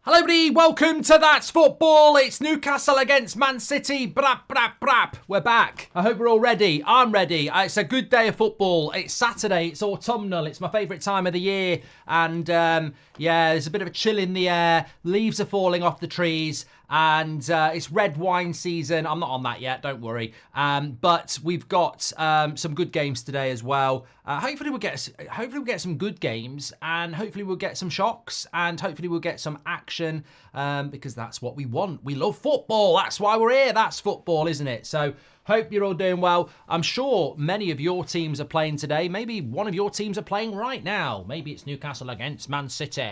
Hello everybody, welcome to That's Football. It's Newcastle against Man City. Brap, brap, brap. We're back. I hope we're all ready. I'm ready. It's a good day of football. It's Saturday. It's autumnal. It's my favourite time of the year. And there's a bit of a chill in the air. Leaves are falling off the trees. And it's red wine season. I'm not on that yet, don't worry. But we've got some good games today as well. Hopefully we'll get some good games, and hopefully we'll get some shocks, and hopefully we'll get some action, because that's what we want. We love football. That's why we're here. That's football, isn't it? So hope you're all doing well. I'm sure many of your teams are playing today. Maybe one of your teams are playing right now. Maybe it's Newcastle against Man City.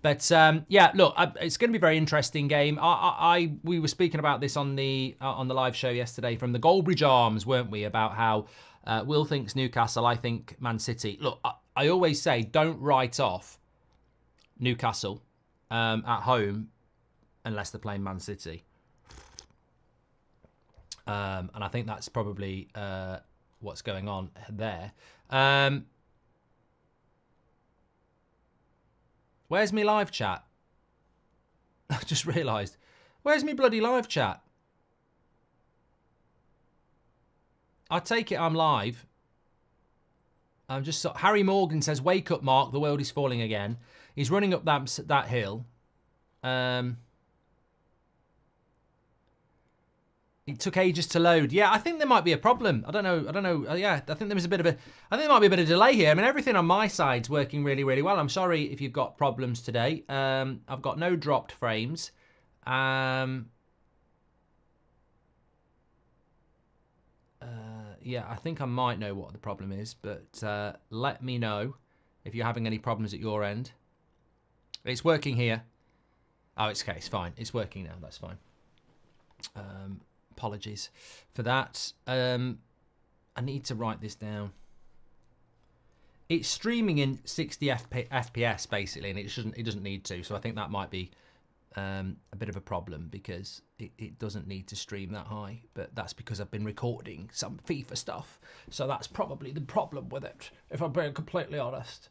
But look, it's going to be a very interesting game. We were speaking about this on the live show yesterday from the Goldbridge Arms, weren't we? About how Will thinks Newcastle, I think Man City. Look, I always say don't write off Newcastle at home unless they're playing Man City. And I think that's probably what's going on there. Where's me live chat? I just realised. Where's me bloody live chat? I take it I'm live. I'm just... Harry Morgan says, wake up, Mark. The world is falling again. He's running up that hill. It took ages to load. Yeah, I think there might be a problem. I don't know. Yeah, I think there was a bit of a... I think there might be a bit of delay here. I mean, everything on my side's working really, really well. I'm sorry if you've got problems today. I've got no dropped frames. Yeah, I think I might know what the problem is, but let me know if you're having any problems at your end. It's working here. Oh, it's okay. It's fine. It's working now. That's fine. Apologies for that. I need to write this down. It's streaming in 60 FPS basically, and it doesn't need to. So I think that might be a bit of a problem because it doesn't need to stream that high. But that's because I've been recording some FIFA stuff. So that's probably the problem with it, if I'm being completely honest.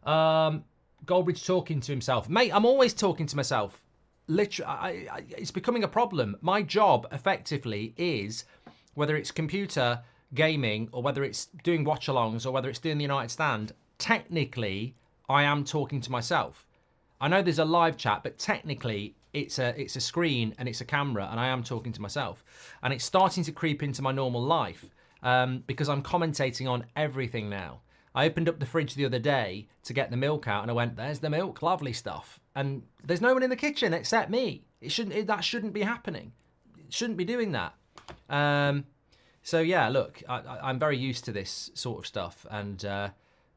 Goldbridge talking to himself. Mate, I'm always talking to myself. Literally, it's becoming a problem. My job, effectively, is, whether it's computer gaming or whether it's doing watch-alongs or whether it's doing the United Stand, technically, I am talking to myself. I know there's a live chat, but technically, it's a screen and it's a camera, and I am talking to myself. And it's starting to creep into my normal life because I'm commentating on everything now. I opened up the fridge the other day to get the milk out, and I went, there's the milk, lovely stuff. And there's no one in the kitchen except me. That shouldn't be happening. It shouldn't be doing that. So yeah, look, I'm very used to this sort of stuff and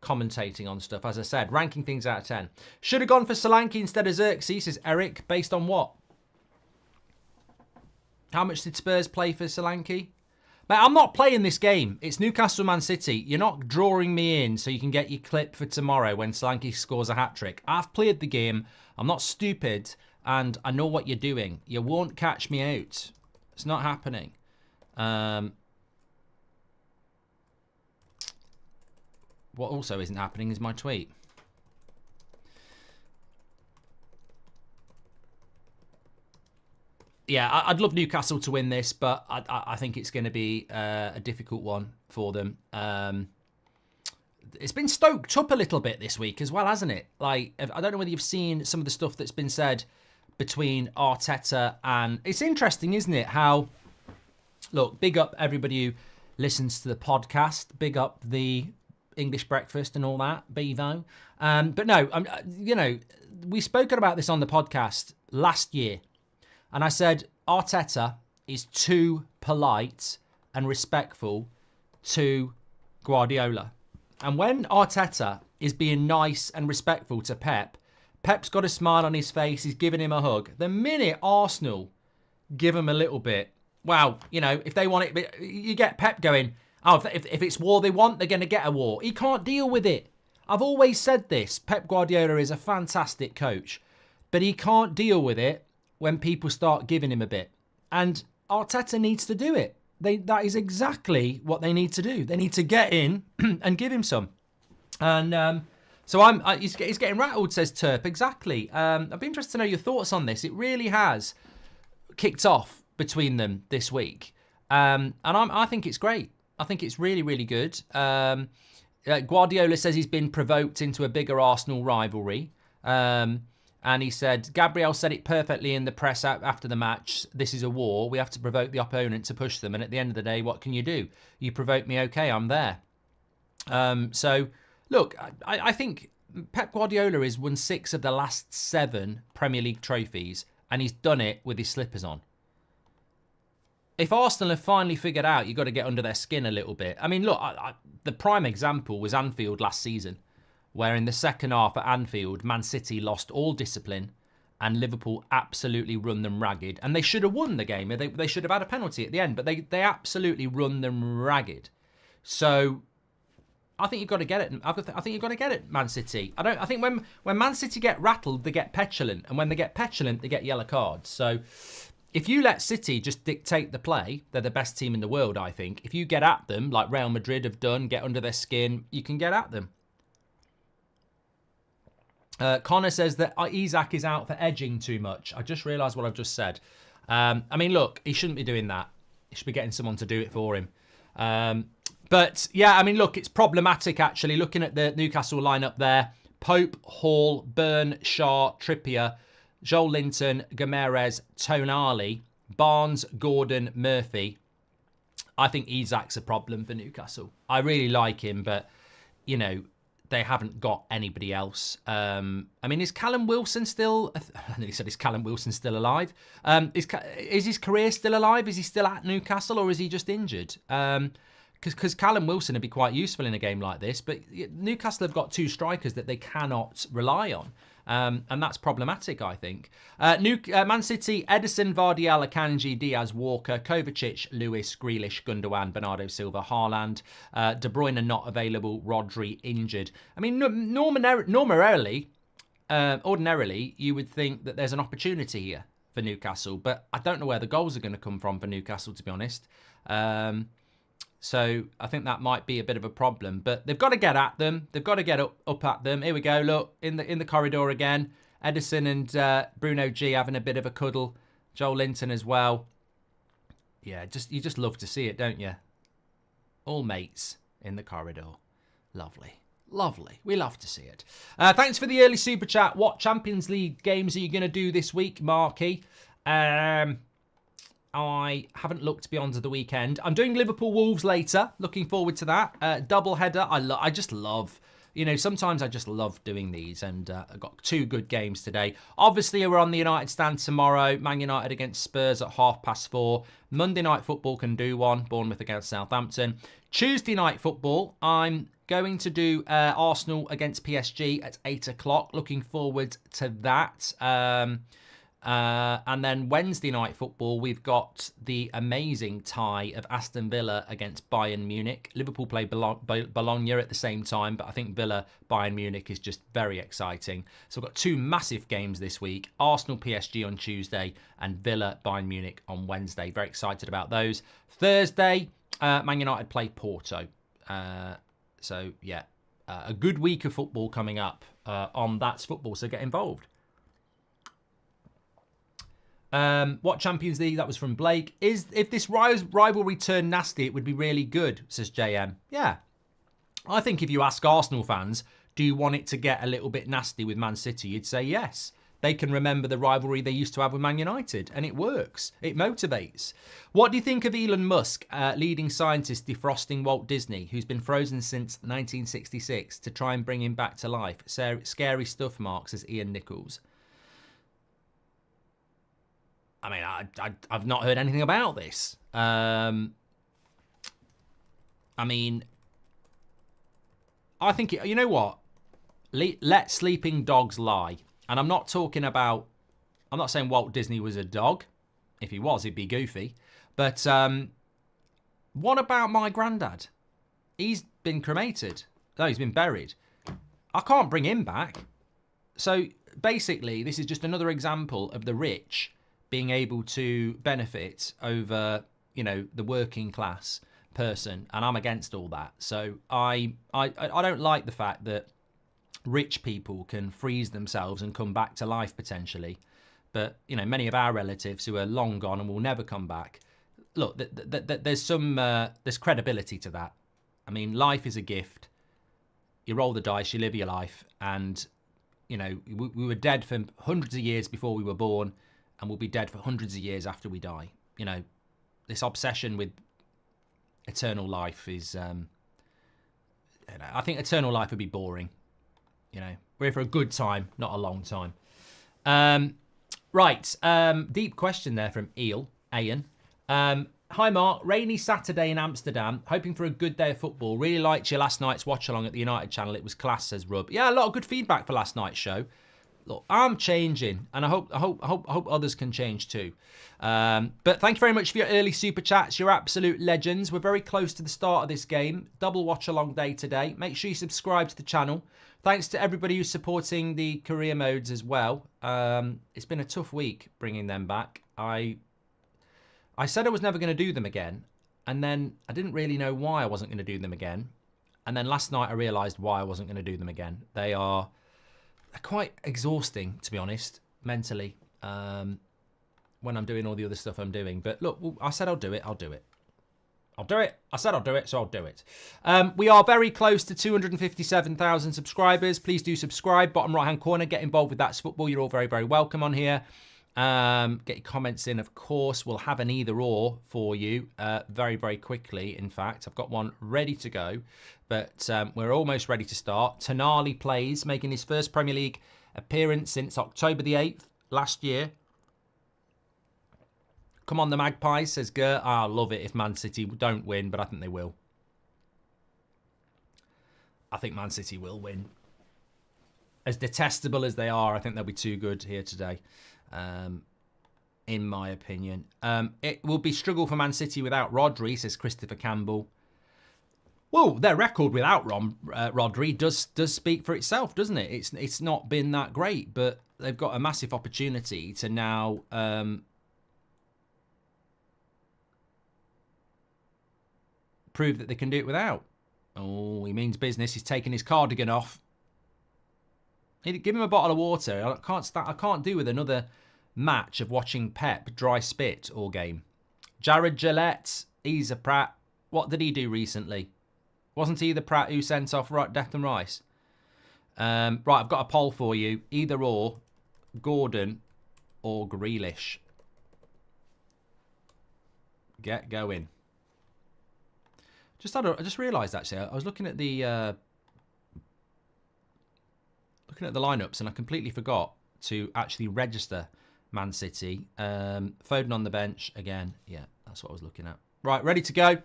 commentating on stuff. As I said, ranking things out of 10. Should have gone for Solanke instead of Xerxes, says Eric. Based on what? How much did Spurs play for Solanke? Mate, I'm not playing this game. It's Newcastle Man City. You're not drawing me in so you can get your clip for tomorrow when Solanke scores a hat-trick. I've played the game. I'm not stupid, and I know what you're doing. You won't catch me out. It's not happening. What also isn't happening is my tweet. Yeah, I'd love Newcastle to win this, but I think it's going to be a difficult one for them. It's been stoked up a little bit this week as well, hasn't it? Like, I don't know whether you've seen some of the stuff that's been said between Arteta and... It's interesting, isn't it, how... Look, big up everybody who listens to the podcast. Big up the English breakfast and all that, Bevo. But no, you know, we spoken about this on the podcast last year. And I said, Arteta is too polite and respectful to Guardiola. And when Arteta is being nice and respectful to Pep, Pep's got a smile on his face, he's giving him a hug. The minute Arsenal give him a little bit, well, you know, if they want it, you get Pep going, oh, if it's war they want, they're going to get a war. He can't deal with it. I've always said this, Pep Guardiola is a fantastic coach, but he can't deal with it when people start giving him a bit. And Arteta needs to do it. That is exactly what they need to do. They need to get in and give him some. And So he's getting rattled, says Terp. Exactly. I'd be interested to know your thoughts on this. It really has kicked off between them this week. And I think it's great. I think it's really, really good. Guardiola says he's been provoked into a bigger Arsenal rivalry. And he said, Gabriel said it perfectly in the press after the match. This is a war. We have to provoke the opponent to push them. And at the end of the day, what can you do? You provoke me, okay, I'm there. So, look, I think Pep Guardiola has won 6 of the last 7 Premier League trophies. And he's done it with his slippers on. If Arsenal have finally figured out you've got to get under their skin a little bit. I mean, look, the prime example was Anfield last season, where in the second half at Anfield, Man City lost all discipline and Liverpool absolutely run them ragged. And they should have won the game. They should have had a penalty at the end, but they absolutely run them ragged. So I think you've got to get it. I think you've got to get it, Man City. I think when Man City get rattled, they get petulant. And when they get petulant, they get yellow cards. So if you let City just dictate the play, they're the best team in the world, I think. If you get at them, like Real Madrid have done, get under their skin, you can get at them. Connor says that Isak is out for edging too much. I just realised what I've just said. I mean, look, he shouldn't be doing that. He should be getting someone to do it for him. But, yeah, I mean, look, it's problematic, actually. Looking at the Newcastle lineup there. Pope, Hall, Byrne, Shaw, Trippier, Joel Linton, Gomes, Tonali, Barnes, Gordon, Murphy. I think Isak's a problem for Newcastle. I really like him, but, you know, they haven't got anybody else. I mean, is Callum Wilson still... I nearly said, is Callum Wilson still alive? Is his career still alive? Is he still at Newcastle, or is he just injured? Because Callum Wilson would be quite useful in a game like this, but Newcastle have got 2 strikers that they cannot rely on. And that's problematic, I think. Man City, Ederson, Vardy, Akanji, Diaz, Walker, Kovacic, Lewis, Grealish, Gundogan, Bernardo Silva, Haaland, De Bruyne not available, Rodri injured. I mean, ordinarily, you would think that there's an opportunity here for Newcastle, but I don't know where the goals are going to come from for Newcastle, to be honest. So I think that might be a bit of a problem, but they've got to get at them. They've got to get up at them. Here we go. Look, in the corridor again. Ederson and Bruno G having a bit of a cuddle. Joel Linton as well. Yeah, you just love to see it, don't you? All mates in the corridor. Lovely. Lovely. We love to see it. Thanks for the early super chat. What Champions League games are you going to do this week, Marky? I haven't looked beyond the weekend. I'm doing Liverpool Wolves later. Looking forward to that. Double header. I just love, sometimes I just love doing these. And I've got 2 good games today. Obviously, we're on the United stand tomorrow. Man United against Spurs at 4:30. Monday night football can do one. Bournemouth against Southampton. Tuesday night football, I'm going to do Arsenal against PSG at 8 o'clock. Looking forward to that. And then Wednesday night football, we've got the amazing tie of Aston Villa against Bayern Munich. Liverpool play Bologna at the same time, but I think Bayern Munich is just very exciting. So we've got 2 massive games this week. Arsenal PSG on Tuesday and Villa Bayern Munich on Wednesday. Very excited about those. Thursday, Man United play Porto. So yeah, a good week of football coming up on That's Football, so get involved. What Champions League? That was from Blake. If this rivalry turned nasty, it would be really good, says JM. Yeah. I think if you ask Arsenal fans, do you want it to get a little bit nasty with Man City? You'd say yes. They can remember the rivalry they used to have with Man United, and it works. It motivates. What do you think of Elon Musk, leading scientist defrosting Walt Disney, who's been frozen since 1966, to try and bring him back to life? Scary stuff, Mark, says Ian Nichols. I mean, I've not heard anything about this. I mean, I think, you know what? Let sleeping dogs lie. And I'm not saying Walt Disney was a dog. If he was, he'd be goofy. But what about my granddad? He's been cremated. No, he's been buried. I can't bring him back. So basically, this is just another example of the rich being able to benefit over, the working class person, and I'm against all that. So I don't like the fact that rich people can freeze themselves and come back to life potentially. But, you know, many of our relatives who are long gone and will never come back, look, there's credibility to that. I mean, life is a gift. You roll the dice, you live your life. And, you know, we were dead for hundreds of years before we were born, and we'll be dead for hundreds of years after we die. You know, this obsession with eternal life is, you know, I think eternal life would be boring. You know, we're here for a good time, not a long time. Right, deep question there from Ian. Hi Mark, rainy Saturday in Amsterdam, hoping for a good day of football. Really liked your last night's watch along at the United channel. It was class, says Rub. Yeah, a lot of good feedback for last night's show. Look, I'm changing, and I hope others can change too. But thank you very much for your early super chats. You're absolute legends. We're very close to the start of this game. Double watch along day today. Make sure you subscribe to the channel. Thanks to everybody who's supporting the career modes as well. It's been a tough week bringing them back. I said I was never going to do them again, and then I didn't really know why I wasn't going to do them again. And then last night I realised why I wasn't going to do them again. They're quite exhausting, to be honest, mentally, when I'm doing all the other stuff I'm doing. But look, I said I'll do it. I'll do it. I'll do it. I said I'll do it, so I'll do it. We are very close to 257,000 subscribers. Please do subscribe. Bottom right-hand corner, get involved with That's Football. You're all very, very welcome on here. Get your comments in, of course. We'll have an either or for you very, very quickly. In fact, I've got one ready to go, but we're almost ready to start. Tonali plays, making his first Premier League appearance since October the 8th last year. Come on, the Magpies, says Gert. I love it if Man City don't win, but I think they will. I think Man City will win. As detestable as they are, I think they'll be too good here today. In my opinion. It will be struggle for Man City without Rodri, says Christopher Campbell. Well, their record without Rodri does speak for itself, doesn't it? It's not been that great, but they've got a massive opportunity to now prove that they can do it without. Oh, he means business. He's taking his cardigan off. Give him a bottle of water. I can't do with another match of watching Pep dry spit all game. Jared Gillette, he's a prat. What did he do recently? Wasn't he the prat who sent off Declan Rice? Right, I've got a poll for you. Either or, Gordon or Grealish. Get going. I just realised actually, I was looking at the lineups, and I completely forgot to actually register Man City. Foden on the bench again. Yeah, that's what I was looking at. Right, ready to go.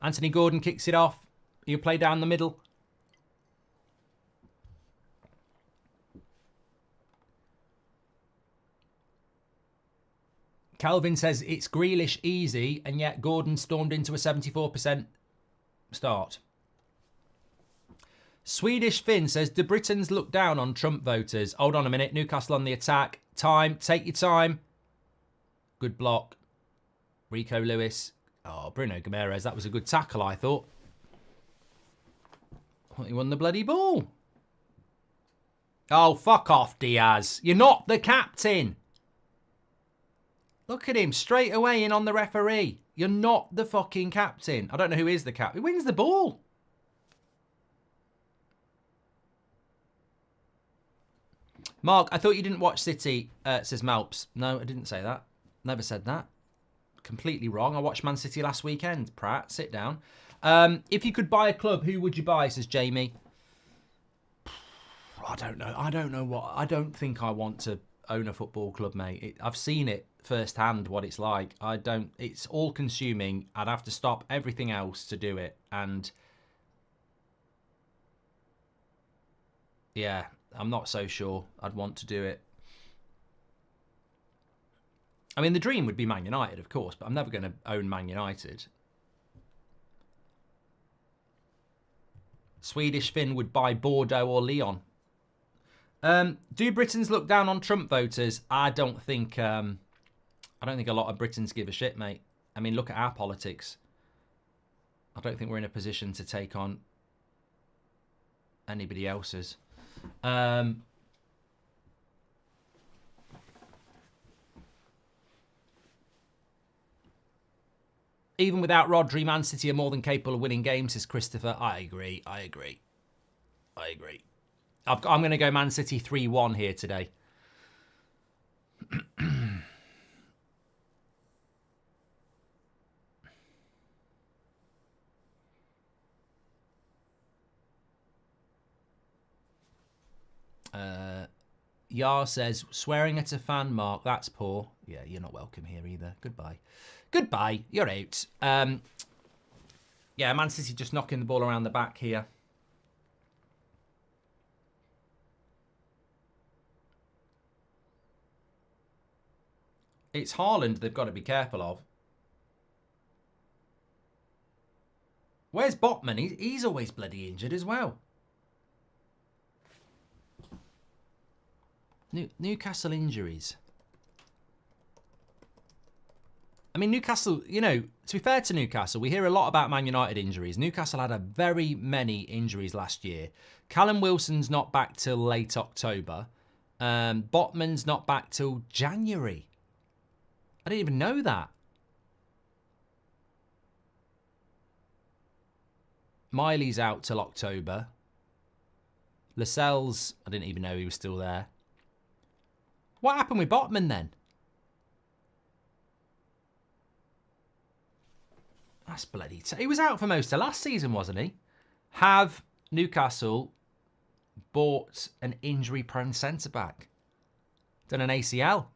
Anthony Gordon kicks it off. He'll play down the middle. Calvin says it's Grealish easy, and yet Gordon stormed into a 74% start. Swedish Finn says, do Britons look down on Trump voters? Hold on a minute. Newcastle on the attack. Time. Take your time. Good block. Rico Lewis. Oh, Bruno Guimaraes. That was a good tackle, I thought. He won the bloody ball. Oh, fuck off, Diaz. You're not the captain. Look at him. Straight away in on the referee. You're not the fucking captain. I don't know who is the captain. Who wins the ball? Mark, I thought you didn't watch City, says Malps. No, I didn't say that. Never said that. Completely wrong. I watched Man City last weekend. Pratt, sit down. If you could buy a club, who would you buy, says Jamie? I don't know. I don't think I want to own a football club, mate. I've seen it firsthand, what it's like. It's all consuming. I'd have to stop everything else to do it. And yeah, I'm not so sure I'd want to do it. I mean, the dream would be Man United, of course, but I'm never going to own Man United. Swedish Finn would buy Bordeaux or Lyon. Do Britons look down on Trump voters? I don't think a lot of Britons give a shit, mate. I mean, look at our politics. I don't think we're in a position to take on anybody else's. Even without Rodri, Man City are more than capable of winning games, says Christopher. I agree. I'm going to go Man City 3-1 here today. Yar says, swearing at a fan, Mark, that's poor. Yeah, you're not welcome here either. Goodbye. Goodbye, you're out. Yeah, Man City just knocking the ball around the back here. It's Haaland they've got to be careful of. Where's Botman? He's always bloody injured as well. Newcastle injuries. I mean, Newcastle, you know, to be fair to Newcastle, we hear a lot about Man United injuries. Newcastle had a very many injuries last year. Callum Wilson's not back till late October. Botman's not back till January. I didn't even know that. Miley's out till October. Lascelles, I didn't even know he was still there. What happened with Botman then? That's bloody... He was out for most of last season, wasn't he? Have Newcastle bought an injury-prone centre-back? Done an ACL?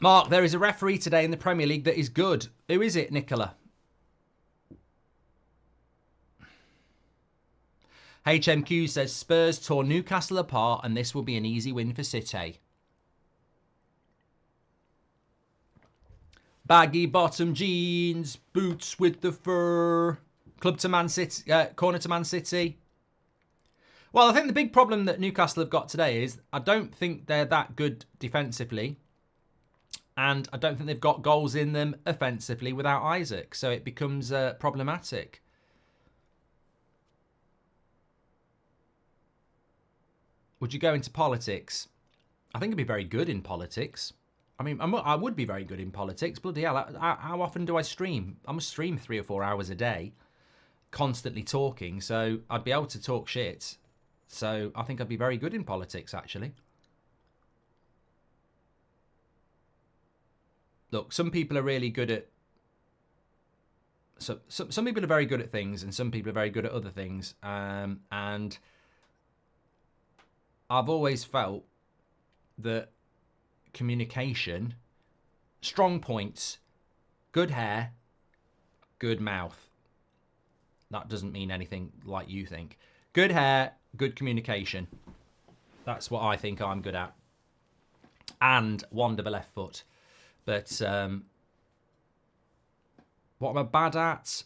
Mark, there is a referee today in the Premier League that is good. Who is it, Nicola? HMQ says Spurs tore Newcastle apart and this will be an easy win for City. Baggy bottom jeans, boots with the fur. Club to Man City, corner to Man City. Well, I think the big problem that Newcastle have got today is I don't think they're that good defensively. And I don't think they've got goals in them offensively without Isaac. So it becomes problematic. Would you go into politics? I think I'd be very good in politics. I mean, I would be very good in politics. Bloody hell, how often do I stream? I must stream 3 or 4 hours a day, constantly talking. So I'd be able to talk shit. So I think I'd be very good in politics, actually. Look, some people are really good at... Some people are very good at things and some people are very good at other things. And I've always felt that communication, strong points, good hair, good mouth. That doesn't mean anything like you think. Good hair, good communication. That's what I think I'm good at. And wander the left foot. But what am I bad at?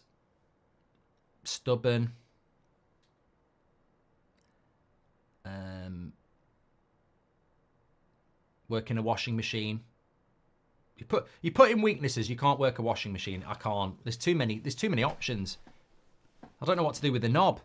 Stubborn. Working a washing machine. You put in weaknesses. You can't work a washing machine. I can't. There's too many options. I don't know what to do with the knob.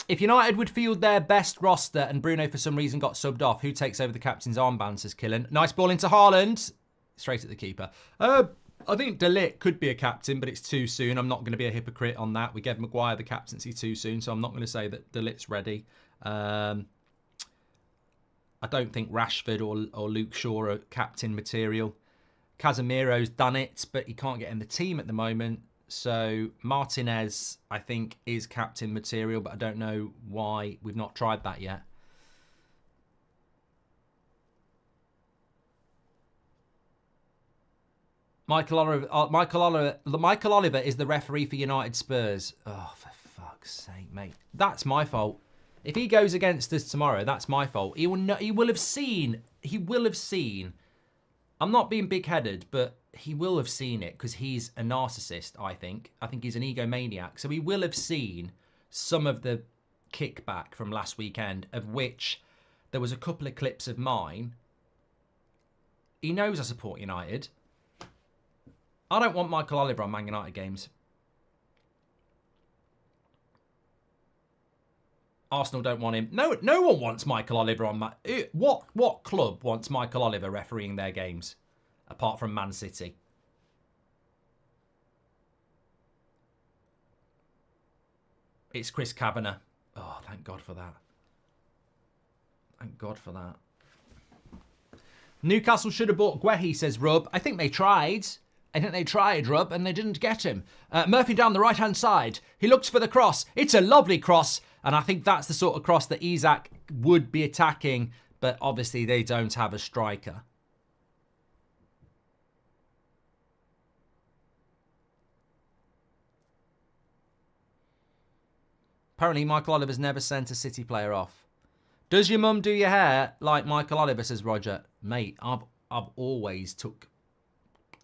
If United would field their best roster and Bruno for some reason got subbed off, who takes over the captain's armband, says Killen. Nice ball into Haaland. Straight at the keeper. I think De Ligt could be a captain, but it's too soon. I'm not going to be a hypocrite on that. We gave Maguire the captaincy too soon, so I'm not going to say that De Ligt's ready. I don't think Rashford or Luke Shaw are captain material. Casemiro's done it, but he can't get in the team at the moment. So Martinez, I think, is captain material, but I don't know why we've not tried that yet. Michael Oliver is the referee for United Spurs. Oh, for fuck's sake, mate. That's my fault. If he goes against us tomorrow, that's my fault. He will have seen. I'm not being big-headed, but he will have seen it because he's a narcissist, I think. I think he's an egomaniac. So he will have seen some of the kickback from last weekend, of which there was a couple of clips of mine. He knows I support United. I don't want Michael Oliver on Man United games. Arsenal don't want him. No one wants Michael Oliver on. What club wants Michael Oliver refereeing their games, apart from Man City? It's Chris Kavanagh. Oh, thank God for that. Thank God for that. Newcastle should have bought Guehi, says Rub. I think they tried. Rub, and they didn't get him. Murphy down the right-hand side. He looks for the cross. It's a lovely cross. And I think that's the sort of cross that Isak would be attacking. But obviously they don't have a striker. Apparently Michael Oliver's never sent a City player off. Does your mum do your hair like Michael Oliver, says Roger. Mate, I've always took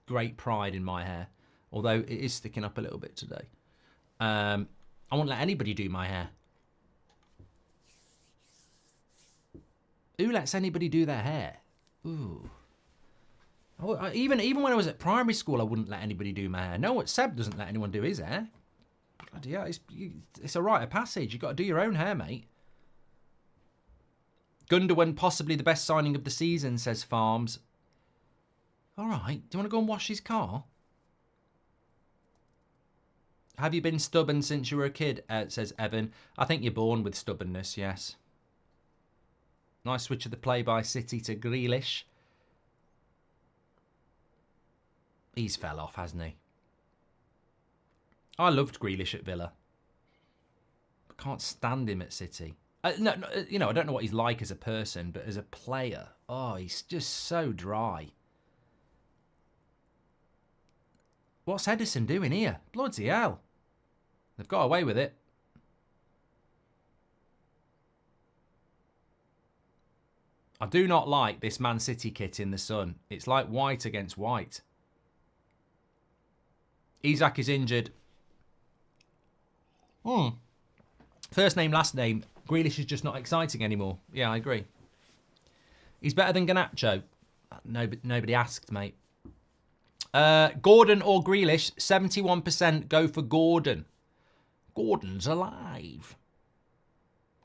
great pride in my hair. Although it is sticking up a little bit today. I won't let anybody do my hair. Who lets anybody do their hair? Ooh. Even when I was at primary school, I wouldn't let anybody do my hair. No, Seb doesn't let anyone do his hair. Bloody hell, it's a rite of passage. You've got to do your own hair, mate. Gundogan, possibly the best signing of the season, says Farms. All right, do you want to go and wash his car? Have you been stubborn since you were a kid, says Evan. I think you're born with stubbornness, yes. Nice switch of the play by City to Grealish. He's fell off, hasn't he? I loved Grealish at Villa. I can't stand him at City. No, you know, I don't know what he's like as a person, but as a player, oh, he's just so dry. What's Edison doing here? Bloody hell. They've got away with it. I do not like this Man City kit in the sun. It's like white against white. Isak is injured. First name, last name. Grealish is just not exciting anymore. Yeah, I agree. He's better than Garnacho. Nobody asked, mate. Gordon or Grealish, 71% go for Gordon. Gordon's alive.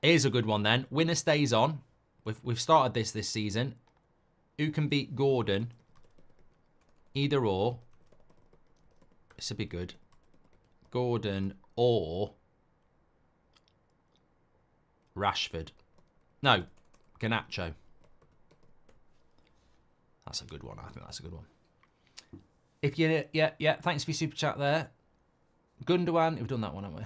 Here's a good one then. Winner stays on. We've started this season. Who can beat Gordon? Either or. This would be good. Gordon or Rashford. No, Garnacho. That's a good one. I think that's a good one. If you, yeah, thanks for your super chat there. Gundogan, we've done that one, haven't we?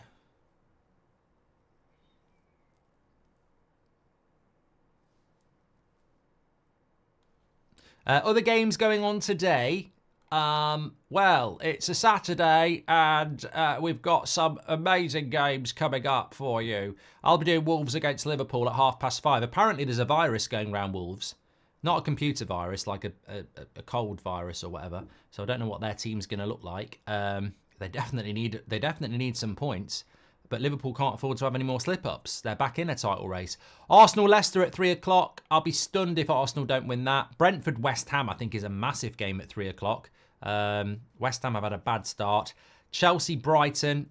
Other games going on today. Well, it's a Saturday and we've got some amazing games coming up for you. I'll be doing Wolves against Liverpool at 5:30. Apparently there's a virus going around Wolves. Not a computer virus, like a cold virus or whatever. So I don't know what their team's going to look like. They definitely need some points. But Liverpool can't afford to have any more slip-ups. They're back in a title race. Arsenal-Leicester at 3 o'clock. I'll be stunned if Arsenal don't win that. Brentford-West Ham, I think, is a massive game at 3 o'clock. West Ham have had a bad start. Chelsea-Brighton.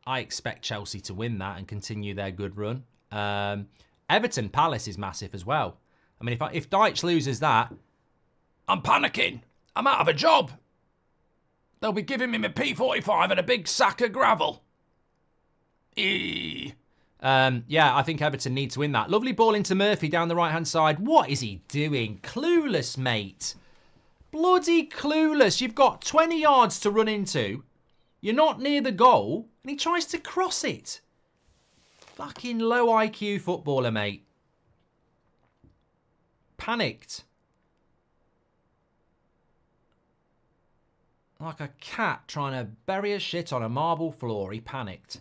I expect Chelsea to win that and continue their good run. Everton-Palace is massive as well. I mean, if Dyche loses that, I'm panicking. I'm out of a job. They'll be giving me my P45 and a big sack of gravel. Yeah, I think Everton need to win that. Lovely ball into Murphy down the right-hand side. What is he doing? Clueless, mate. Bloody clueless. You've got 20 yards to run into. You're not near the goal. And he tries to cross it. Fucking low IQ footballer, mate. Panicked. Like a cat trying to bury a shit on a marble floor. He panicked.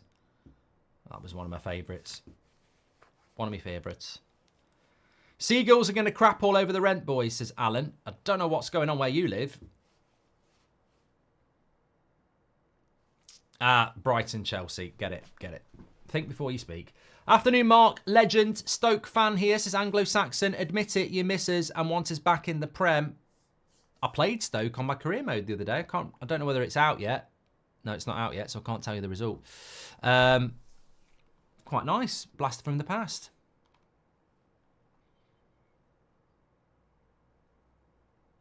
That was one of my favourites. One of my favourites. Seagulls are going to crap all over the rent, boys, says Alan. I don't know what's going on where you live. Brighton, Chelsea. Get it, get it. Think before you speak. Afternoon, Mark. Legend. Stoke fan here, says Anglo-Saxon. Admit it, you miss us and want us back in the Prem. I played Stoke on my career mode the other day. I don't know whether it's out yet. No, it's not out yet, so I can't tell you the result. Quite nice. Blast from the past.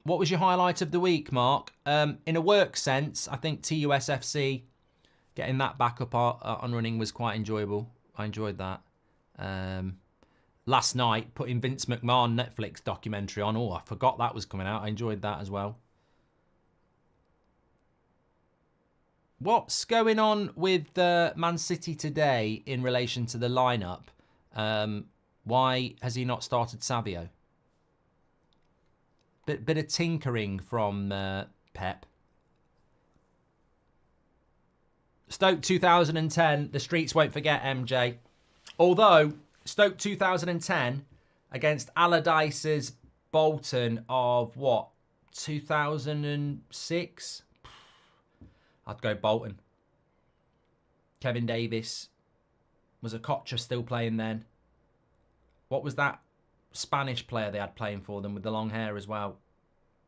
What was your highlight of the week, Mark? In a work sense, I think TUSFC, getting that back up on running was quite enjoyable. I enjoyed that. Last night, putting Vince McMahon Netflix documentary on. Oh, I forgot that was coming out. I enjoyed that as well. What's going on with Man City today in relation to the lineup? Why has he not started Savio? Bit of tinkering from Pep. Stoke 2010. The streets won't forget, MJ. Although Stoke 2010 against Allardyce's Bolton of what? 2006? I'd go Bolton. Kevin Davis. Was Okocha still playing then? What was that Spanish player they had playing for them with the long hair as well?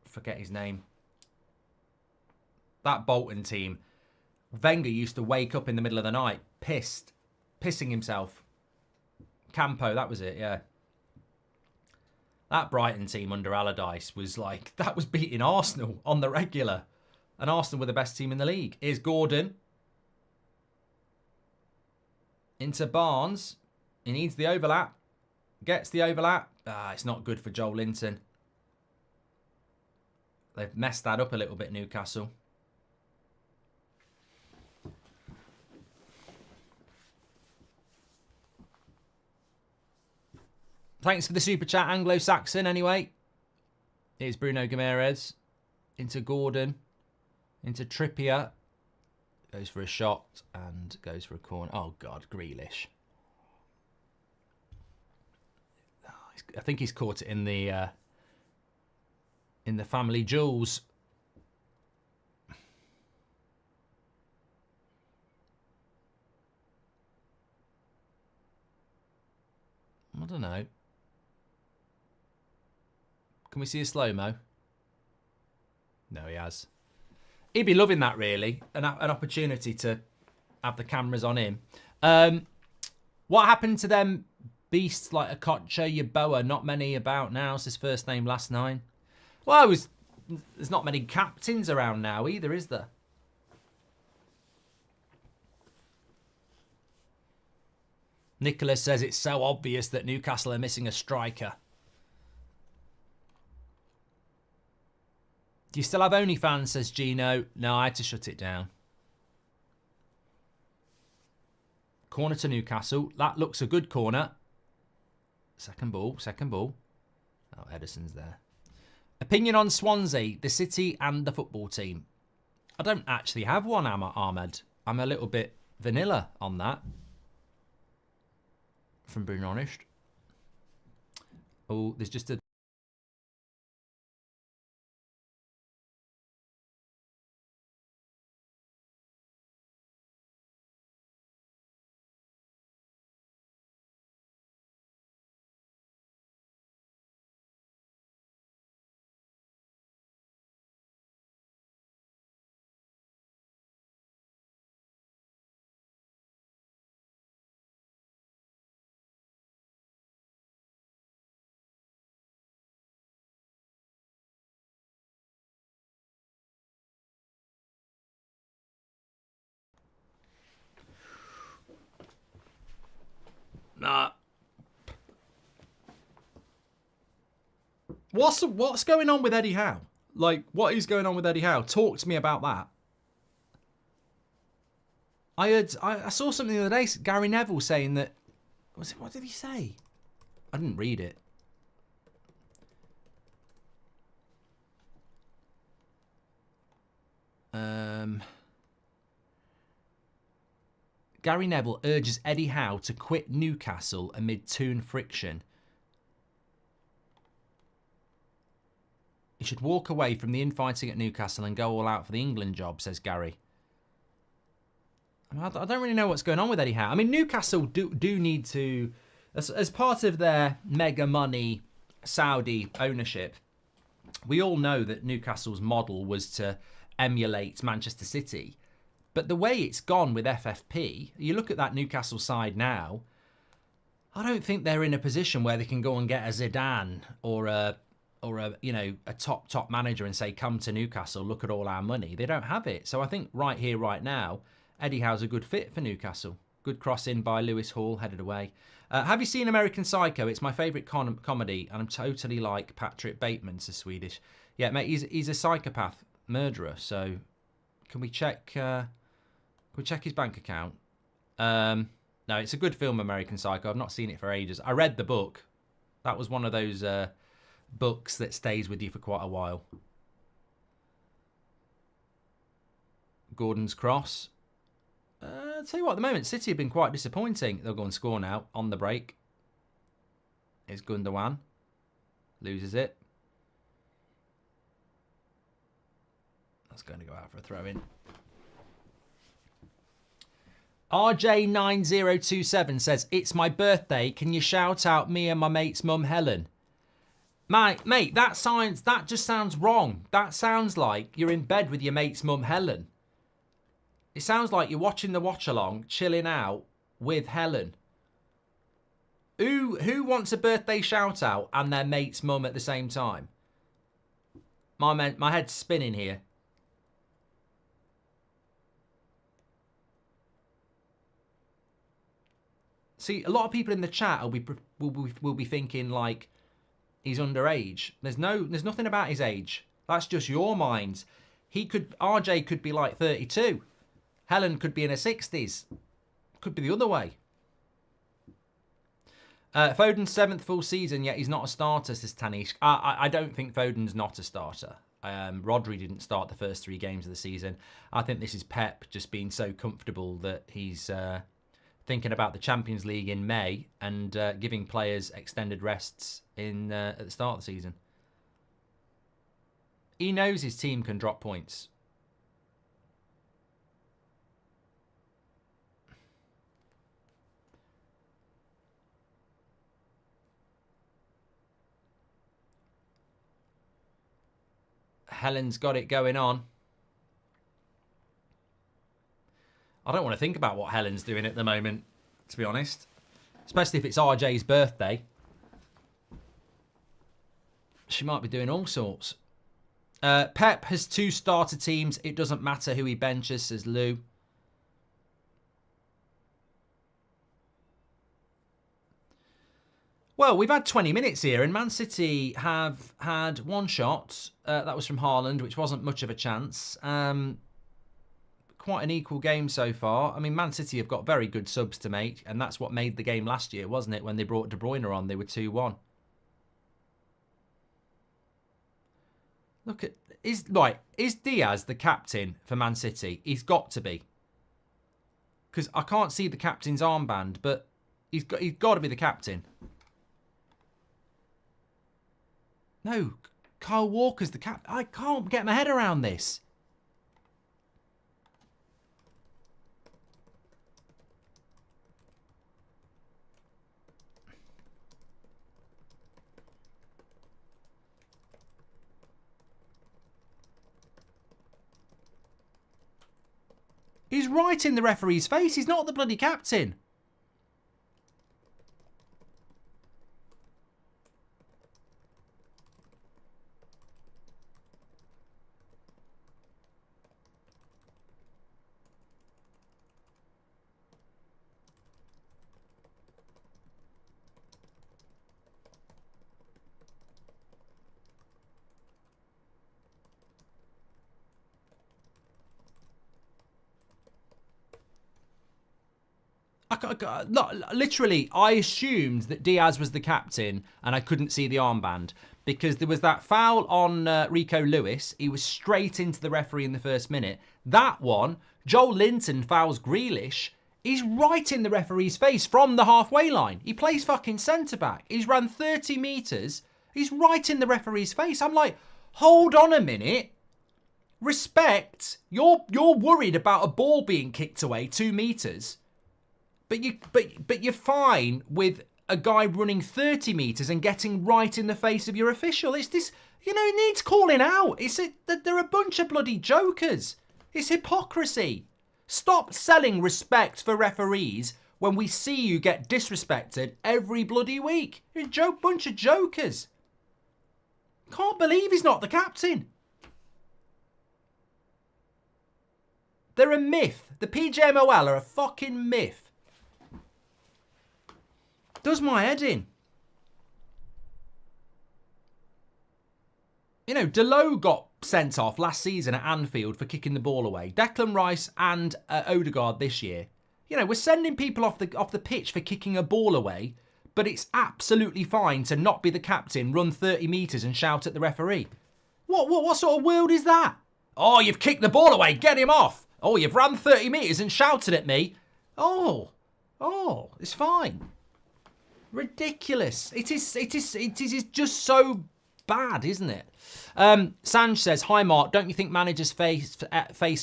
Forget his name. That Bolton team. Wenger used to wake up in the middle of the night, pissing himself. Campo, that was it, yeah. That Brighton team under Allardyce was like, that was beating Arsenal on the regular. And Arsenal were the best team in the league. Here's Gordon. Into Barnes. He needs the overlap. Gets the overlap. It's not good for Joel Linton. They've messed that up a little bit, Newcastle. Thanks for the super chat, Anglo-Saxon, anyway. Here's Bruno Guimaraes. Into Gordon. Into Trippier. Goes for a shot and goes for a corner. Oh, God, Grealish. I think he's caught it in the family jewels. I don't know. Can we see a slow-mo? No, he has. He'd be loving that, really. An opportunity to have the cameras on him. What happened to them beasts like Okocha, Yeboah? Not many about now. It's his first name, last name. Well, there's not many captains around now either, is there? Nicholas says it's so obvious that Newcastle are missing a striker. Do you still have OnlyFans, says Gino? No, I had to shut it down. Corner to Newcastle. That looks a good corner. Second ball, second ball. Oh, Ederson's there. Opinion on Swansea, the city and the football team. I don't actually have one, Ahmed. I'm a little bit vanilla on that. From being honest. Oh, there's just a... Nah. What's going on with Eddie Howe? Like, what is going on with Eddie Howe? Talk to me about that. I saw something the other day, Gary Neville saying that... What did he say? I didn't read it. Gary Neville urges Eddie Howe to quit Newcastle amid Toon friction. He should walk away from the infighting at Newcastle and go all out for the England job, says Gary. I don't really know what's going on with Eddie Howe. I mean, Newcastle do need to, as part of their mega money Saudi ownership, we all know that Newcastle's model was to emulate Manchester City. But the way it's gone with FFP, you look at that Newcastle side now, I don't think they're in a position where they can go and get a Zidane or a top manager and say, come to Newcastle, look at all our money. They don't have it. So I think right here, right now, Eddie Howe's a good fit for Newcastle. Good cross in by Lewis Hall, headed away. Have you seen American Psycho? It's my favourite comedy, and I'm totally like Patrick Bateman, says Swedish. Yeah, mate, he's a psychopath murderer. So can we check? Can we check his bank account? No, it's a good film, American Psycho. I've not seen it for ages. I read the book. That was one of those books that stays with you for quite a while. Gordon's cross. I'll tell you what, at the moment, City have been quite disappointing. They'll go and score now on the break. It's Gundogan. Loses it. That's going to go out for a throw-in. RJ9027 says, it's my birthday. Can you shout out me and my mate's mum, Helen? Mate, that just sounds wrong. That sounds like you're in bed with your mate's mum, Helen. It sounds like you're watching the watch-along, chilling out with Helen. Who wants a birthday shout-out and their mate's mum at the same time? My head's spinning here. See, a lot of people in the chat will be thinking like he's underage. There's nothing about his age. That's just your mind. RJ could be like 32. Helen could be in her 60s. Could be the other way. Foden's 7th full season, yet he's not a starter, says Tanish. I don't think Foden's not a starter. Rodri didn't start the first 3 games of the season. I think this is Pep just being so comfortable that he's thinking about the Champions League in May and giving players extended rests at the start of the season. He knows his team can drop points. Helen's got it going on. I don't want to think about what Helen's doing at the moment, to be honest. Especially if it's RJ's birthday. She might be doing all sorts. Pep has 2 starter teams. It doesn't matter who he benches, says Lou. Well, we've had 20 minutes here, and Man City have had 1 shot. That was from Haaland, which wasn't much of a chance. Quite an equal game so far. I mean, Man City have got very good subs to make, and that's what made the game last year, wasn't it? When they brought De Bruyne on, they were 2-1. Look at... Is Diaz the captain for Man City? He's got to be. Because I can't see the captain's armband, but he's got to be the captain. No, Kyle Walker's the captain. I can't get my head around this. He's right in the referee's face. He's not the bloody captain. literally, I assumed that Diaz was the captain and I couldn't see the armband because there was that foul on Rico Lewis. He was straight into the referee in the first minute. That one, Joel Linton fouls Grealish. He's right in the referee's face from the halfway line. He plays fucking centre-back. He's run 30 metres. He's right in the referee's face. I'm like, hold on a minute. Respect. You're worried about a ball being kicked away 2 metres. But you're fine with a guy running 30 metres and getting right in the face of your official. It's this, it needs calling out. They're a bunch of bloody jokers. It's hypocrisy. Stop selling respect for referees when we see you get disrespected every bloody week. You're a bunch of jokers. Can't believe he's not the captain. They're a myth. The PJMOL are a fucking myth. Does my head in. Delow got sent off last season at Anfield for kicking the ball away. Declan Rice and Odegaard this year. We're sending people off the pitch for kicking a ball away, but it's absolutely fine to not be the captain, run 30 metres and shout at the referee. What sort of world is that? Oh, you've kicked the ball away, get him off. Oh, you've run 30 metres and shouted at me. Oh, it's fine. Ridiculous. It is just so bad, isn't it? Sanj says, hi Mark, don't you think managers face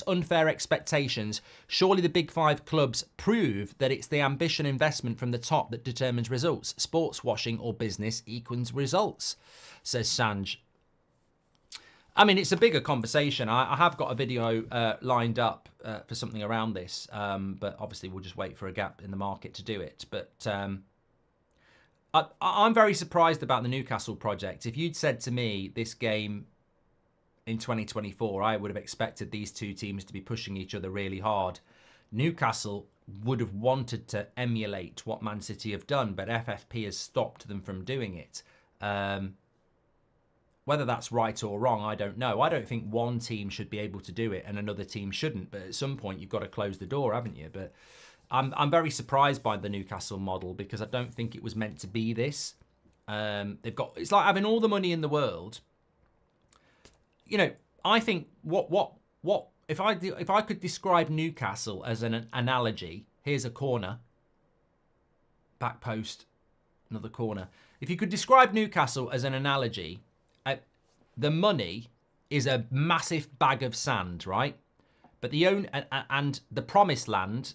unfair expectations? Surely the big 5 clubs prove that it's the ambition investment from the top that determines results. Sports washing or business equals results, says Sanj. I mean, it's a bigger conversation. I have got a video lined up for something around this, but obviously we'll just wait for a gap in the market to do it. But I'm very surprised about the Newcastle project. If you'd said to me this game in 2024, I would have expected these two teams to be pushing each other really hard. Newcastle would have wanted to emulate what Man City have done, but FFP has stopped them from doing it. Whether that's right or wrong, I don't know. I don't think one team should be able to do it and another team shouldn't. But at some point, you've got to close the door, haven't you? But I'm very surprised by the Newcastle model because I don't think it was meant to be this. It's like having all the money in the world. I think if I could describe Newcastle as an analogy, here's a corner, back post, another corner. If you could describe Newcastle as an analogy, the money is a massive bag of sand, right? But and the promised land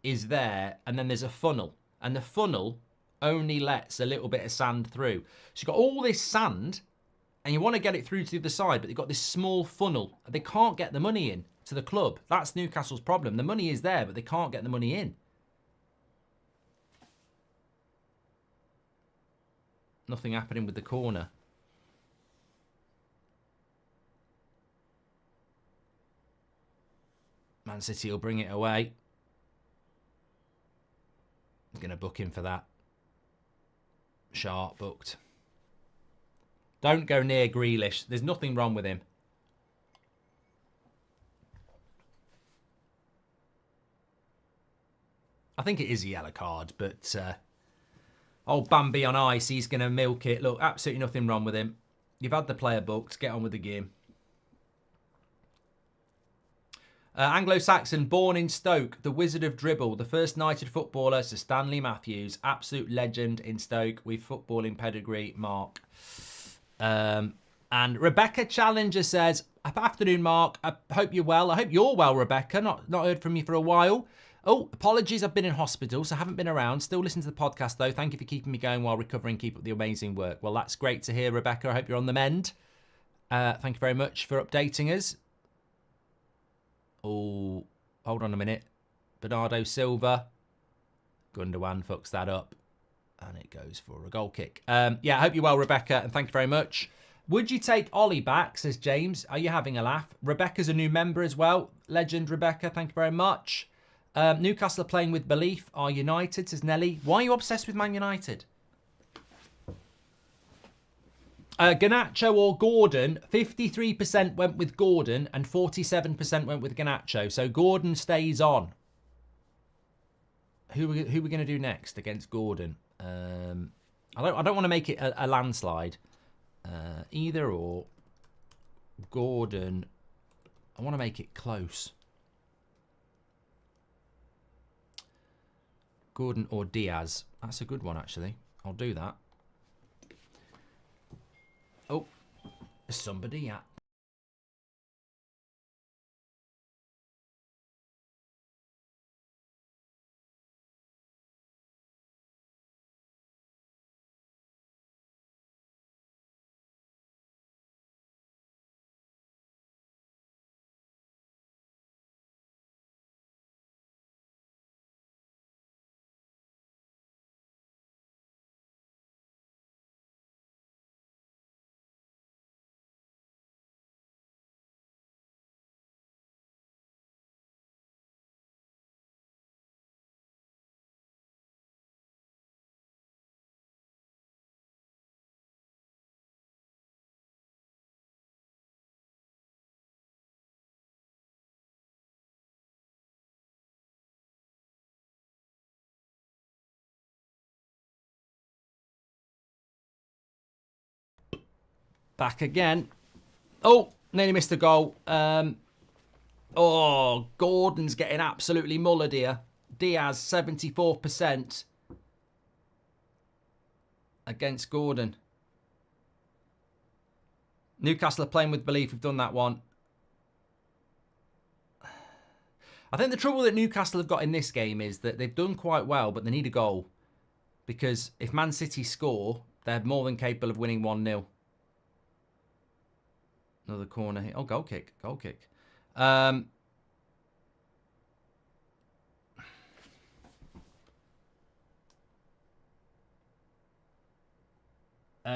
is there, and then there's a funnel, and the funnel only lets a little bit of sand through. So you've got all this sand, and you want to get it through to the other side, but you've got this small funnel. They can't get the money in to the club. That's Newcastle's problem. The money is there, but they can't get the money in. Nothing happening with the corner. Man City will bring it away. I'm going to book him for that. Sharp booked. Don't go near Grealish. There's nothing wrong with him. I think it is a yellow card, but old Bambi on ice, he's going to milk it. Look, absolutely nothing wrong with him. You've had the player booked. Get on with the game. Anglo-Saxon, born in Stoke, the Wizard of Dribble, the first knighted footballer, Sir Stanley Matthews, absolute legend in Stoke with footballing pedigree, Mark. And Rebecca Challenger says, afternoon, Mark. I hope you're well. I hope you're well, Rebecca. Not heard from you for a while. Oh, apologies. I've been in hospital, so I haven't been around. Still listen to the podcast, though. Thank you for keeping me going while recovering. Keep up the amazing work. Well, that's great to hear, Rebecca. I hope you're on the mend. Thank you very much for updating us. Oh, hold on a minute. Bernardo Silva. Gundogan fucks that up. And it goes for a goal kick. Yeah, I hope you're well, Rebecca, and thank you very much. Would you take Ollie back, says James. Are you having a laugh? Rebecca's a new member as well. Legend, Rebecca, thank you very much. Newcastle are playing with belief. Are United, says Nelly. Why are you obsessed with Man United? Garnacho or Gordon, 53% went with Gordon and 47% went with Garnacho. So Gordon stays on. who we going to do next against Gordon? I don't want to make it a landslide. Either or. Gordon. I want to make it close. Gordon or Diaz. That's a good one, actually. I'll do that. Oh, there's somebody at. Back again. Oh, nearly missed the goal. Oh, Gordon's getting absolutely mullered here. Diaz, 74% against Gordon. Newcastle are playing with belief. We've done that one. I think the trouble that Newcastle have got in this game is that they've done quite well, but they need a goal. Because if Man City score, they're more than capable of winning 1-0. Another corner here. Oh, goal kick. Goal kick.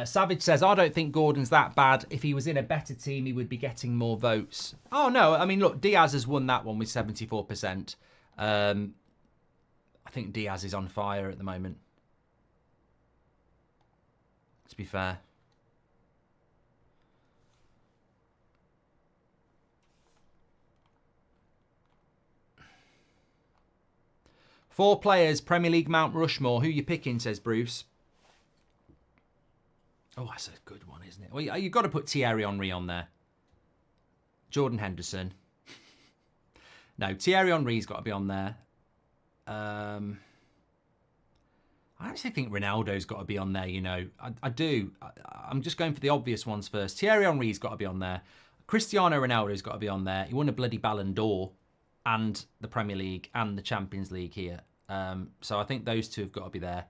Savage says, I don't think Gordon's that bad. If he was in a better team, he would be getting more votes. Oh, no. I mean, look, Diaz has won that one with 74%. I think Diaz is on fire at the moment. To be fair. Four players, Premier League Mount Rushmore. Who you picking, says Bruce. Oh, that's a good one, isn't it? Well, you've got to put Thierry Henry on there. Jordan Henderson. No, Thierry Henry's got to be on there. I actually think Ronaldo's got to be on there, you know. I do. I'm just going for the obvious ones first. Thierry Henry's got to be on there. Cristiano Ronaldo's got to be on there. He won a bloody Ballon d'Or and the Premier League and the Champions League here. So I think those two have got to be there.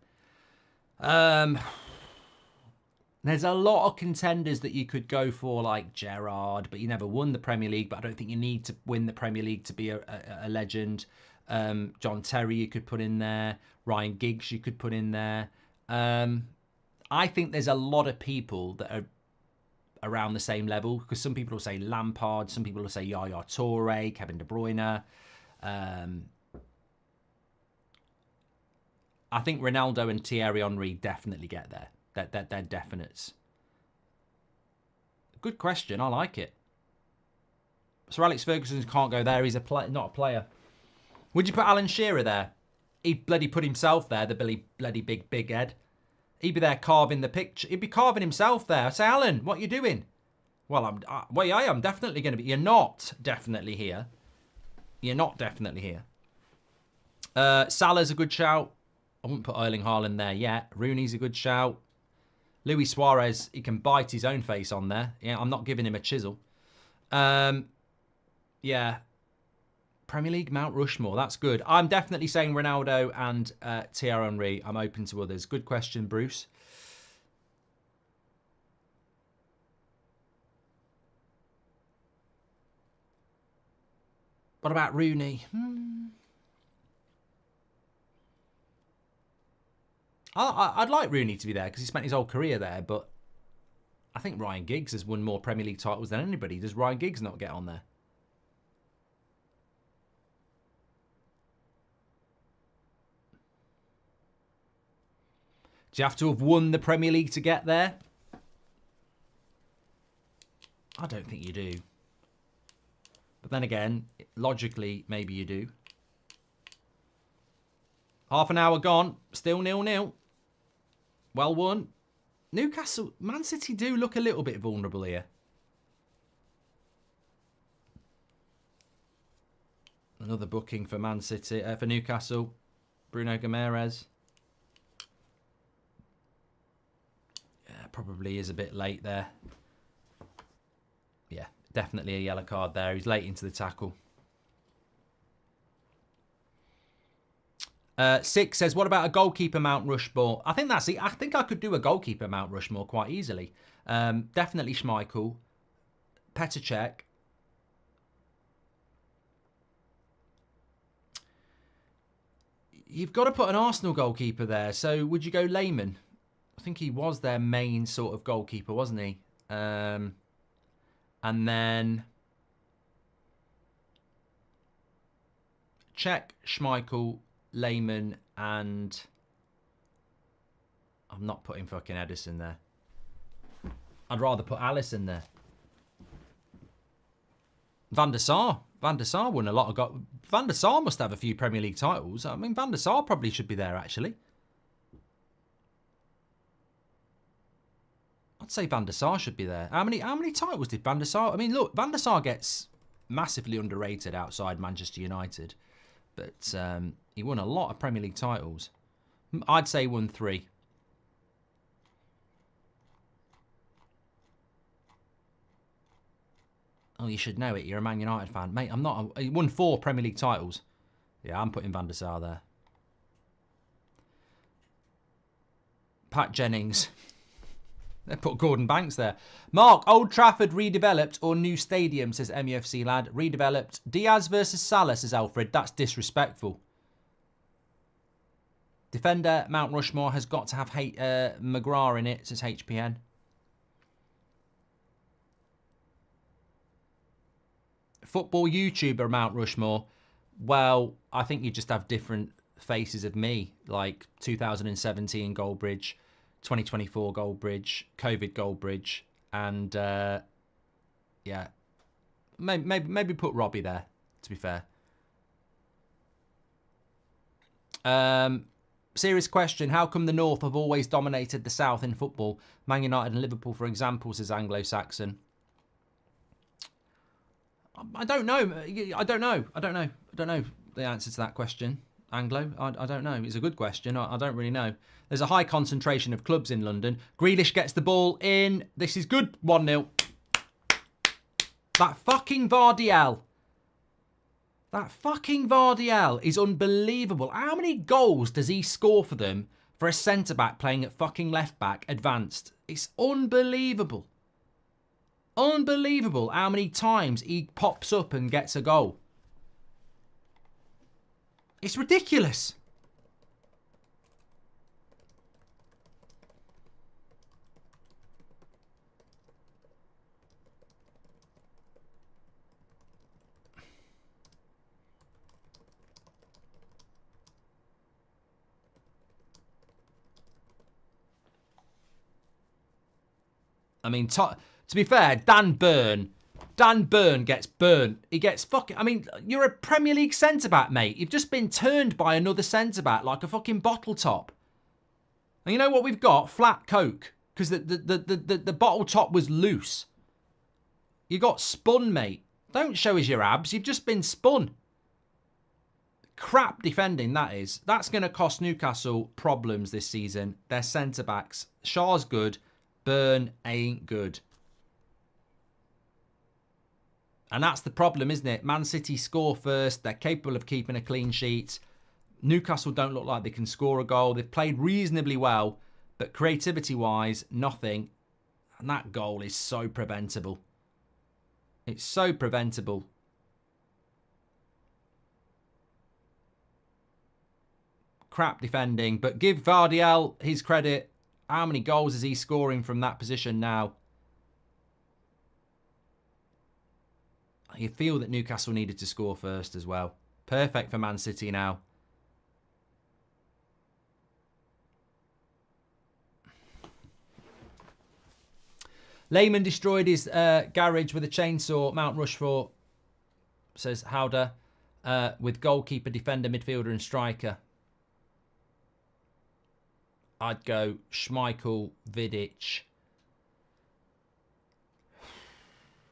There's a lot of contenders that you could go for, like Gerrard, but you never won the Premier League. But I don't think you need to win the Premier League to be a legend. John Terry you could put in there. Ryan Giggs you could put in there. I think there's a lot of people that are around the same level, because some people will say Lampard, some people will say Yaya Toure, Kevin De Bruyne. I think Ronaldo and Thierry Henry definitely get there. They're definites. Good question. I like it. Sir Alex Ferguson can't go there. He's not a player. Would you put Alan Shearer there? He'd bloody put himself there, the bloody big head. He'd be there carving the picture. He'd be carving himself there. I say, Alan, what are you doing? Well, I am definitely going to be. You're not definitely here. You're not definitely here. Salah's a good shout. I wouldn't put Erling Haaland there yet. Rooney's a good shout. Luis Suarez, he can bite his own face on there. Yeah, I'm not giving him a chisel. Yeah. Premier League Mount Rushmore, that's good. I'm definitely saying Ronaldo and Thierry Henry. I'm open to others. Good question, Bruce. What about Rooney? I'd like Rooney to be there because he spent his whole career there, but I think Ryan Giggs has won more Premier League titles than anybody. Does Ryan Giggs not get on there? Do you have to have won the Premier League to get there? I don't think you do. But then again, logically, maybe you do. Half an hour gone. Still 0-0. Well won. Newcastle, Man City do look a little bit vulnerable here. Another booking for Man City, for Newcastle. Bruno Guimaraes. Yeah, probably is a bit late there. Yeah, definitely a yellow card there. He's late into the tackle. 6 says, what about a goalkeeper Mount Rushmore? I think that's it. I think I could do a goalkeeper Mount Rushmore quite easily. Definitely Schmeichel. Petr Cech. You've got to put an Arsenal goalkeeper there. So would you go Lehmann? I think he was their main sort of goalkeeper, wasn't he? And then Cech, Schmeichel, Lehmann, and I'm not putting fucking Edison there. I'd rather put Alisson there. Van der Sar. Van der Sar won a lot of... Van der Sar must have a few Premier League titles. I mean, Van der Sar probably should be there, actually. I'd say Van der Sar should be there. How many titles did Van der Sar... I mean, look, Van der Sar gets massively underrated outside Manchester United. But he won a lot of Premier League titles. I'd say won 3. Oh, you should know it. You're a Man United fan. Mate, I'm not. He won 4 Premier League titles. Yeah, I'm putting Van der Sar there. Pat Jennings. They put Gordon Banks there. Mark, Old Trafford redeveloped or new stadium, says MUFC lad. Redeveloped. Diaz versus Salah, says Alfred. That's disrespectful. Defender Mount Rushmore has got to have McGrath in it, says HPN. Football YouTuber Mount Rushmore. Well, I think you just have different faces of me. Like 2017 Goldbridge. 2024 Goldbridge, COVID Goldbridge, and yeah, maybe put Robbie there. To be fair, serious question: how come the North have always dominated the South in football? Man United and Liverpool, for example, says Anglo-Saxon. I don't know. I don't know the answer to that question. Anglo? I don't know. It's a good question. I don't really know. There's a high concentration of clubs in London. Grealish gets the ball in. This is good. 1-0. That fucking Vardiel. That fucking Vardiel is unbelievable. How many goals does he score for them for a centre-back playing at fucking left-back advanced? It's unbelievable. Unbelievable how many times he pops up and gets a goal. It's ridiculous. I mean, to be fair, Dan Burn gets burnt. He gets fucking... I mean, you're a Premier League centre-back, mate. You've just been turned by another centre-back like a fucking bottle top. And you know what we've got? Flat Coke. Because the bottle top was loose. You got spun, mate. Don't show us your abs. You've just been spun. Crap defending, that is. That's going to cost Newcastle problems this season. Their centre-backs. Shaw's good. Burn ain't good. And that's the problem, isn't it? Man City score first. They're capable of keeping a clean sheet. Newcastle don't look like they can score a goal. They've played reasonably well, but creativity-wise, nothing. And that goal is so preventable. It's so preventable. Crap defending, but give Vardiel his credit. How many goals is he scoring from that position now? You feel that Newcastle needed to score first as well. Perfect for Man City now. Lehmann destroyed his garage with a chainsaw. Mount Rushmore, says Howder, with goalkeeper, defender, midfielder and striker. I'd go Schmeichel, Vidic.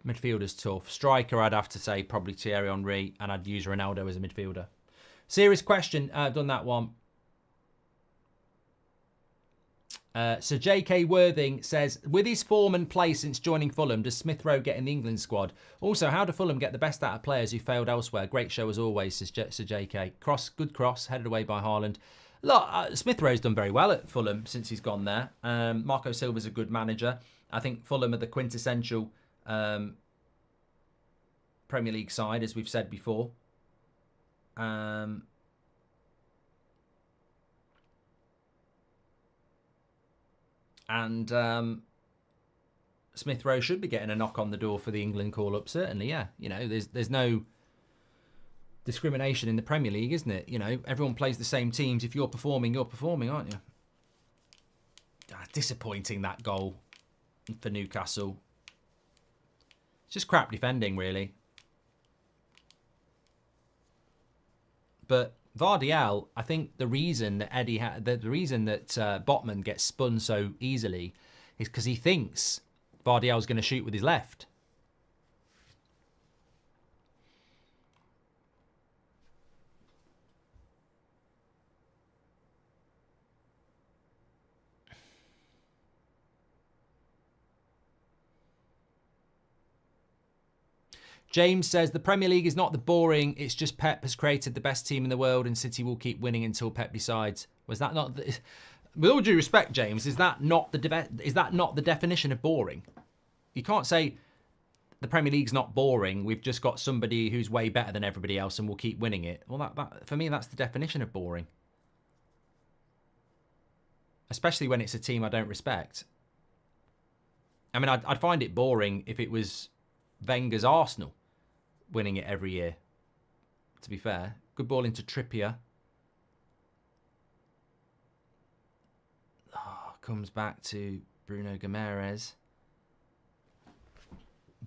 Midfielder's tough. Striker, I'd have to say probably Thierry Henry, and I'd use Ronaldo as a midfielder. Serious question. I've done that one. So J.K. Worthing says, with his form and play since joining Fulham, does Smith Rowe get in the England squad? Also, how do Fulham get the best out of players who failed elsewhere? Great show as always, says J.K. Good cross, headed away by Haaland. Look, Smith Rowe's done very well at Fulham since he's gone there. Marco Silva's a good manager. I think Fulham are the quintessential Premier League side, as we've said before. And Smith Rowe should be getting a knock on the door for the England call-up, certainly, yeah. You know, there's no discrimination in the Premier League, isn't it? You know, everyone plays the same teams. If you're performing, aren't you? Disappointing, that goal for Newcastle. It's just crap defending, really. But Vardiel, I think the reason that Botman gets spun so easily is because he thinks Vardiel's going to shoot with his left. James says, the Premier League is not the boring, it's just Pep has created the best team in the world and City will keep winning until Pep decides. Was that not... With all due respect, James, is that not the definition of boring? You can't say the Premier League's not boring, we've just got somebody who's way better than everybody else and we'll keep winning it. Well, that for me, that's the definition of boring. Especially when it's a team I don't respect. I mean, I'd find it boring if it was Wenger's Arsenal winning it every year, to be fair. Good ball into Trippier. Oh, comes back to Bruno Guimaraes.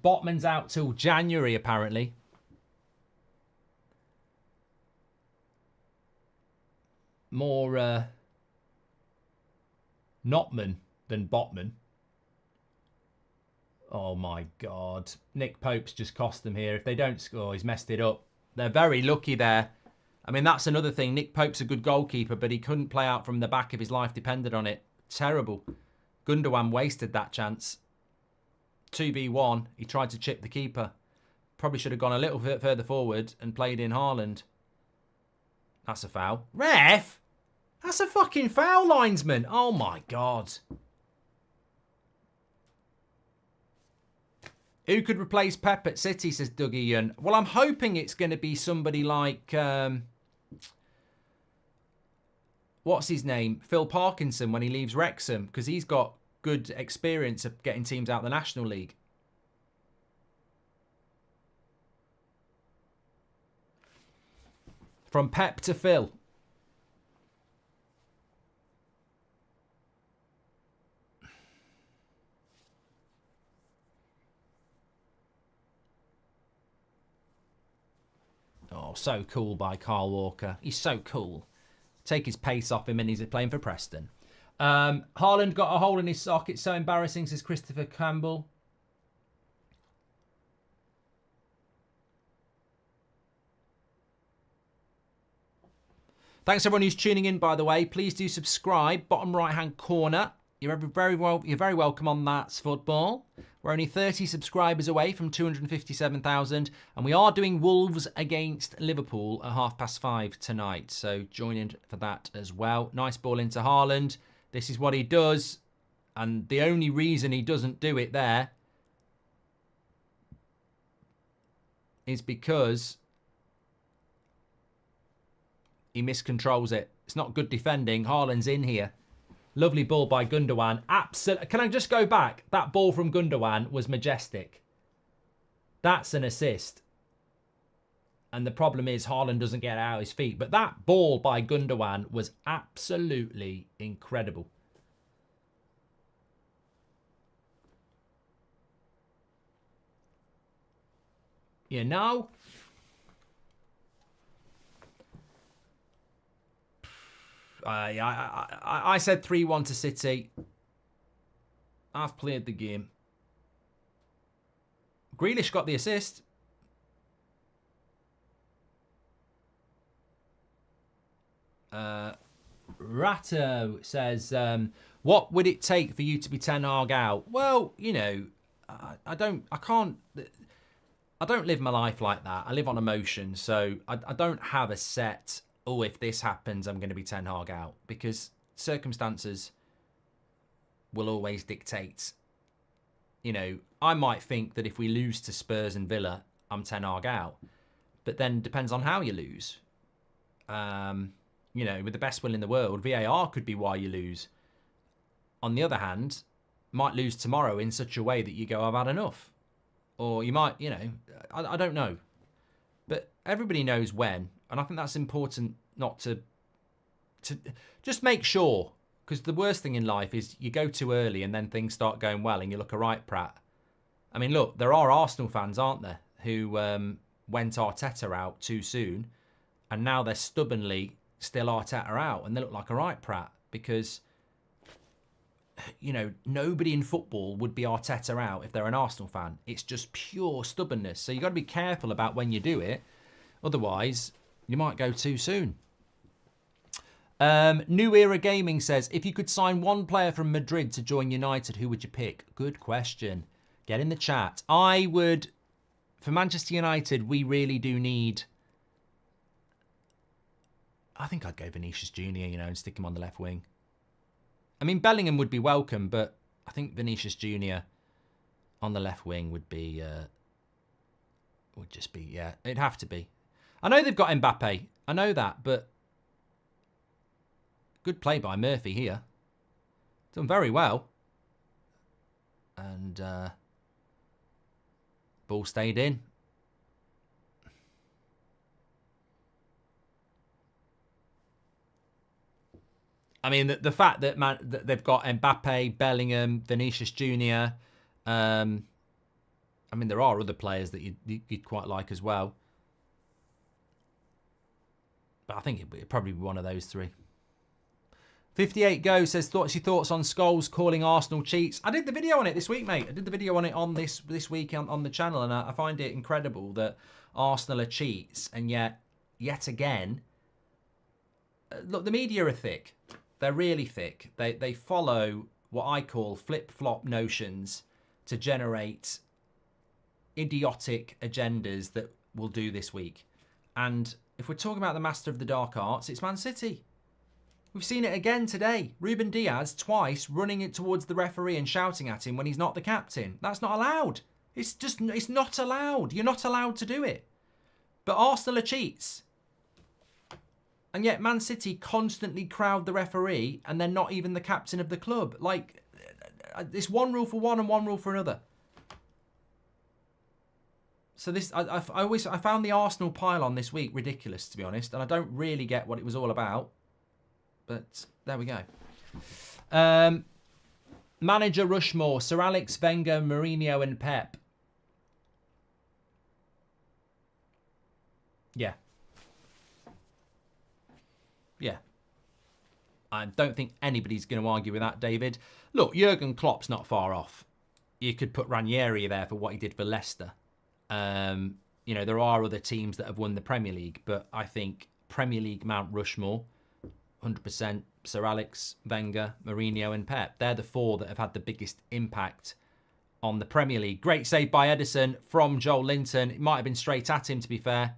Botman's out till January, apparently. More Notman than Botman. Oh, my God. Nick Pope's just cost them here. If they don't score, he's messed it up. They're very lucky there. I mean, that's another thing. Nick Pope's a good goalkeeper, but he couldn't play out from the back if his life depended on it. Terrible. Gundogan wasted that chance. 2v1. He tried to chip the keeper. Probably should have gone a little bit further forward and played in Haaland. That's a foul. Ref? That's a fucking foul, linesman. Oh, my God. Who could replace Pep at City, says Dougie Yun. Well, I'm hoping it's going to be somebody like... what's his name? Phil Parkinson when he leaves Wrexham, because he's got good experience of getting teams out of the National League. From Pep to Phil. Oh, so cool by Carl Walker. He's so cool. Take his pace off him and he's playing for Preston. Haaland got a hole in his sock. It's so embarrassing, says Christopher Campbell. Thanks everyone who's tuning in, by the way. Please do subscribe. Bottom right-hand corner. You're very welcome on That's Football. We're only 30 subscribers away from 257,000. And we are doing Wolves against Liverpool at 5:30 tonight. So join in for that as well. Nice ball into Haaland. This is what he does. And the only reason he doesn't do it there is because he miscontrols it. It's not good defending. Haaland's in here. Lovely ball by Gundogan. Absolutely. Can I just go back? That ball from Gundogan was majestic. That's an assist. And the problem is Haaland doesn't get out his feet. But that ball by Gundogan was absolutely incredible. You know? I said 3-1 to City. I've played the game. Grealish got the assist. Ratto says, what would it take for you to be Ten Hag out? Well, you know, I don't live my life like that. I live on emotion. So I don't have a set, oh, if this happens, I'm going to be Ten Hag out. Because circumstances will always dictate. You know, I might think that if we lose to Spurs and Villa, I'm Ten Hag out. But then depends on how you lose. You know, with the best will in the world, VAR could be why you lose. On the other hand, might lose tomorrow in such a way that you go, I've had enough. Or you might, you know, I don't know. But everybody knows when. And I think that's important not to just make sure. Because the worst thing in life is you go too early and then things start going well and you look a right prat. I mean, look, there are Arsenal fans, aren't there, who went Arteta out too soon. And now they're stubbornly still Arteta out. And they look like a right prat. Because, you know, nobody in football would be Arteta out if they're an Arsenal fan. It's just pure stubbornness. So you've got to be careful about when you do it. Otherwise, you might go too soon. New Era Gaming says, if you could sign one player from Madrid to join United, who would you pick? Good question. Get in the chat. I would, for Manchester United, we really do need, I think I'd go Vinicius Jr., you know, and stick him on the left wing. I mean, Bellingham would be welcome, but I think Vinicius Jr. on the left wing would be, would just be, yeah, it'd have to be. I know they've got Mbappe. I know that, but good play by Murphy here. Done very well. And ball stayed in. I mean, the fact that that they've got Mbappe, Bellingham, Vinicius Jr. I mean, there are other players that you'd quite like as well. But I think it'd probably be one of those three. 58 Go says, what's your thoughts on Scholes calling Arsenal cheats? I did the video on it this week, mate. I did the video on it on this week on the channel, and I find it incredible that Arsenal are cheats, and yet again, look, the media are thick. They're really thick. They follow what I call flip-flop notions to generate idiotic agendas that we'll do this week. And if we're talking about the master of the dark arts, it's Man City. We've seen it again today. Ruben Diaz twice running it towards the referee and shouting at him when he's not the captain. That's not allowed. It's not allowed. You're not allowed to do it. But Arsenal are cheats. And yet Man City constantly crowd the referee and they're not even the captain of the club. Like, it's one rule for one and one rule for another. So this, I found the Arsenal pile-on this week ridiculous, to be honest. And I don't really get what it was all about. But there we go. Manager Rushmore, Sir Alex, Wenger, Mourinho and Pep. Yeah. Yeah. I don't think anybody's going to argue with that, David. Look, Jurgen Klopp's not far off. You could put Ranieri there for what he did for Leicester. You know, there are other teams that have won the Premier League, but I think Premier League Mount Rushmore, 100%, Sir Alex, Wenger, Mourinho and Pep. They're the four that have had the biggest impact on the Premier League. Great save by Edison from Joel Linton. It might have been straight at him, to be fair.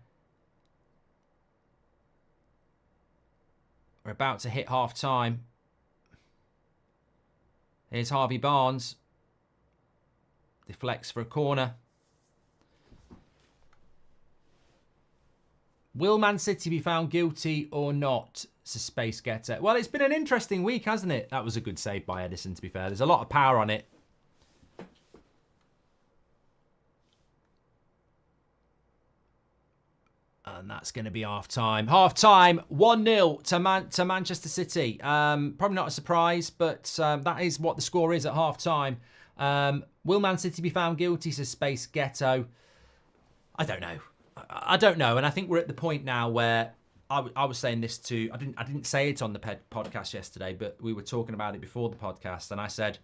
We're about to hit half-time. Here's Harvey Barnes. Deflects for a corner. Will Man City be found guilty or not? It's a space getter. Well, it's been an interesting week, hasn't it? That was a good save by Edison, to be fair. There's a lot of power on it. And that's going to be half-time. Half-time, 1-0 to Manchester City. Probably not a surprise, but that is what the score is at half-time. Will Man City be found guilty, says Space Ghetto? I don't know. I don't know. And I think we're at the point now where I was saying this to, I didn't say it on the podcast yesterday, but we were talking about it before the podcast, and I said,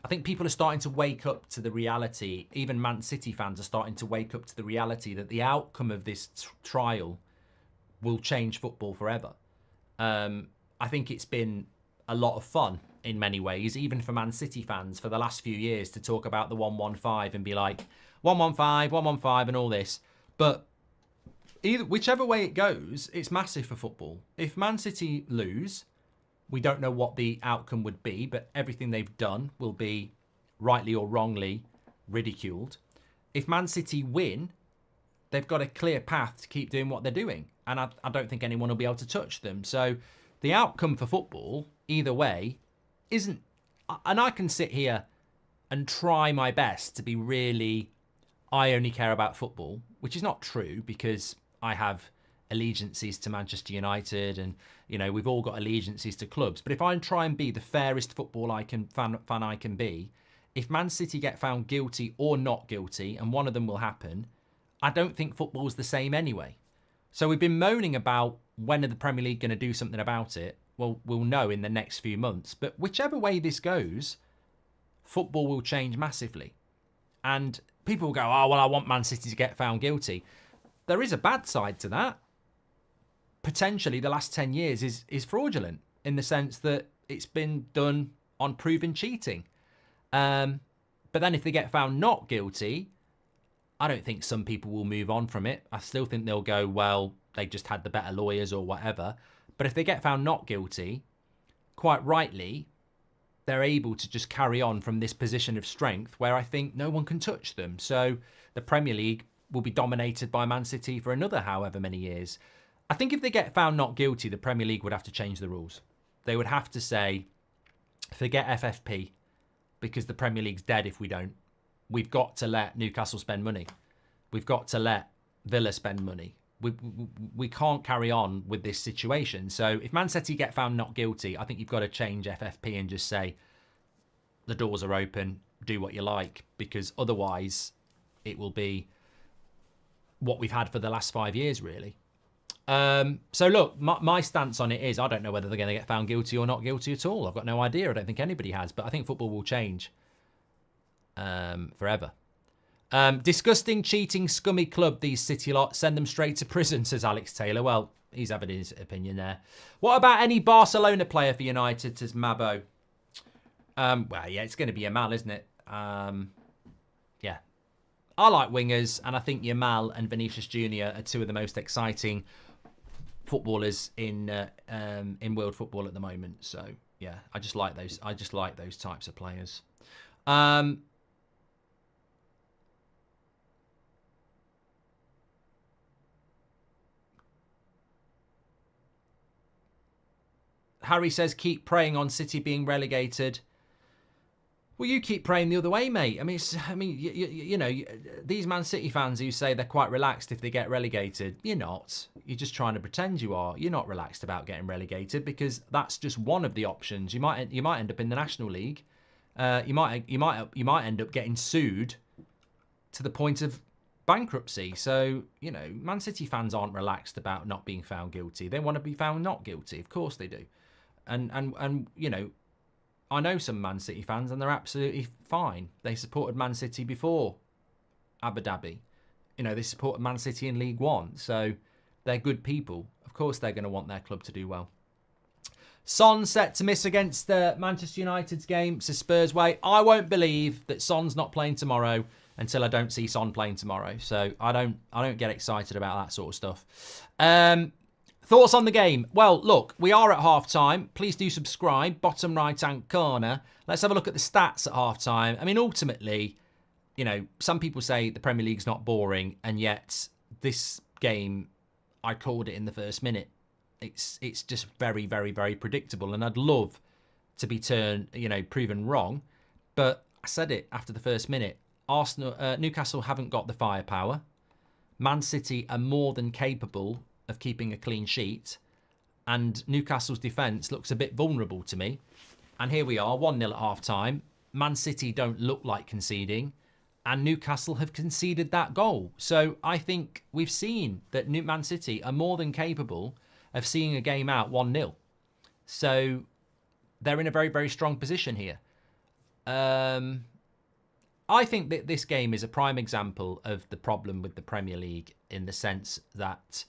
I think people are starting to wake up to the reality. Even Man City fans are starting to wake up to the reality that the outcome of this trial will change football forever. I think it's been a lot of fun in many ways, even for Man City fans for the last few years, to talk about the 115 and be like 115 and all this. But whichever way it goes, it's massive for football. If Man City lose, we don't know what the outcome would be, but everything they've done will be, rightly or wrongly, ridiculed. If Man City win, they've got a clear path to keep doing what they're doing. And I don't think anyone will be able to touch them. So the outcome for football, either way, isn't... And I can sit here and try my best to be really... I only care about football, which is not true, because I have allegiances to Manchester United, and we've all got allegiances to clubs. But if I try and be the fairest football fan I can be, if Man City get found guilty or not guilty, and one of them will happen, I don't think football's the same anyway. So we've been moaning about when are the Premier League going to do something about it. Well, we'll know in the next few months. But whichever way this goes, football will change massively. And people will go, oh, well, I want Man City to get found guilty. There is a bad side to that. Potentially the last 10 years is fraudulent, in the sense that it's been done on proven cheating. But then if they get found not guilty, I don't think some people will move on from it. I still think they'll go, well, they just had the better lawyers or whatever. But if they get found not guilty, quite rightly, they're able to just carry on from this position of strength where I think no one can touch them. So the Premier League will be dominated by Man City for another however many years. I think if they get found not guilty, the Premier League would have to change the rules. They would have to say, forget FFP, because the Premier League's dead if we don't. We've got to let Newcastle spend money. We've got to let Villa spend money. We can't carry on with this situation. So if Man City get found not guilty, I think you've got to change FFP and just say, the doors are open, do what you like, because otherwise it will be what we've had for the last 5 years, really. So look, my stance on it is, I don't know whether they're going to get found guilty or not guilty at all. I've got no idea. I don't think anybody has, but I think football will change forever. Disgusting, cheating, scummy club, these City lot. Send them straight to prison, says Alex Taylor. Well, he's having his opinion there. What about any Barcelona player for United, says Mabo? Well, yeah, it's going to be Yamal, isn't it? Yeah. I like wingers, and I think Yamal and Vinicius Jr. are two of the most exciting footballers in world football at the moment. So, yeah, I just like those. I just like those types of players. Harry says, keep praying on City being relegated. Well, you keep praying the other way, mate. I mean, you know, these Man City fans who say they're quite relaxed if they get relegated, you're not. You're just trying to pretend you are. You're not relaxed about getting relegated, because that's just one of the options. You might end up in the National League. You might end up getting sued to the point of bankruptcy. So, you know, Man City fans aren't relaxed about not being found guilty. They want to be found not guilty. Of course they do. And you know, I know some Man City fans, and they're absolutely fine. They supported Man City before Abu Dhabi. You know, they supported Man City in League One. So they're good people. Of course they're going to want their club to do well. Son set to miss against Manchester United's game, says Spurs way. I won't believe that Son's not playing tomorrow until I don't see Son playing tomorrow. So I don't get excited about that sort of stuff. Thoughts on the game? Well, look, we are at half-time. Please do subscribe, bottom right-hand corner. Let's have a look at the stats at half-time. I mean, ultimately, you know, some people say the Premier League's not boring, and yet this game, I called it in the first minute. It's just very, very, very predictable, and I'd love to be proven wrong. But I said it after the first minute. Newcastle haven't got the firepower. Man City are more than capable of keeping a clean sheet, and Newcastle's defence looks a bit vulnerable to me. And here we are, 1-0 at half-time. Man City don't look like conceding, and Newcastle have conceded that goal. So I think we've seen that Man City are more than capable of seeing a game out 1-0. So they're in a very, very strong position here. I think that this game is a prime example of the problem with the Premier League, in the sense that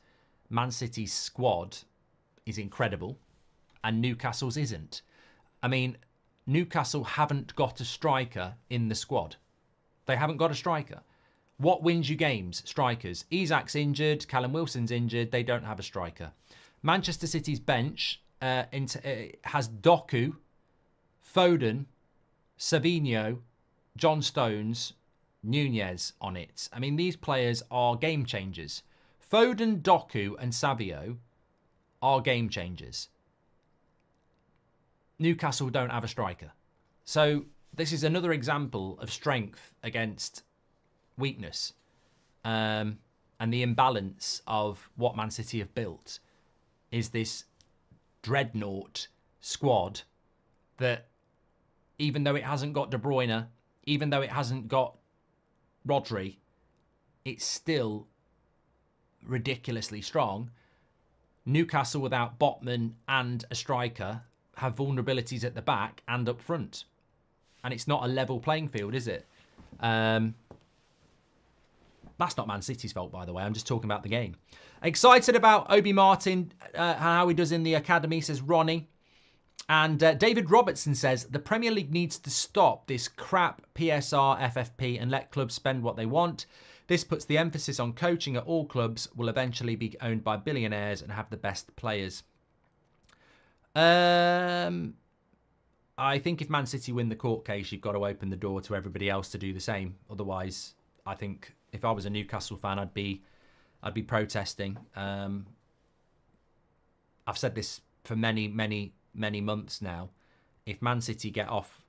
Man City's squad is incredible and Newcastle's isn't. I mean, Newcastle haven't got a striker in the squad. They haven't got a striker. What wins you games? Strikers. Isak's injured. Callum Wilson's injured. They don't have a striker. Manchester City's bench has Doku, Foden, Savinho, John Stones, Nunez on it. I mean, these players are game changers. Foden, Doku and Savio are game changers. Newcastle don't have a striker. So this is another example of strength against weakness, and the imbalance of what Man City have built is this dreadnought squad that, even though it hasn't got De Bruyne, even though it hasn't got Rodri, it's still ridiculously strong. Newcastle without Botman and a striker have vulnerabilities at the back and up front. And it's not a level playing field, is it? That's not Man City's fault, by the way. I'm just talking about the game. Excited about Obi Martin, how he does in the academy, says Ronnie. And David Robertson says, the Premier League needs to stop this crap PSR, FFP and let clubs spend what they want. This puts the emphasis on coaching at all clubs, will eventually be owned by billionaires and have the best players. I think if Man City win the court case, you've got to open the door to everybody else to do the same. Otherwise, I think if I was a Newcastle fan, I'd be protesting. I've said this for many months now. If Man City get off,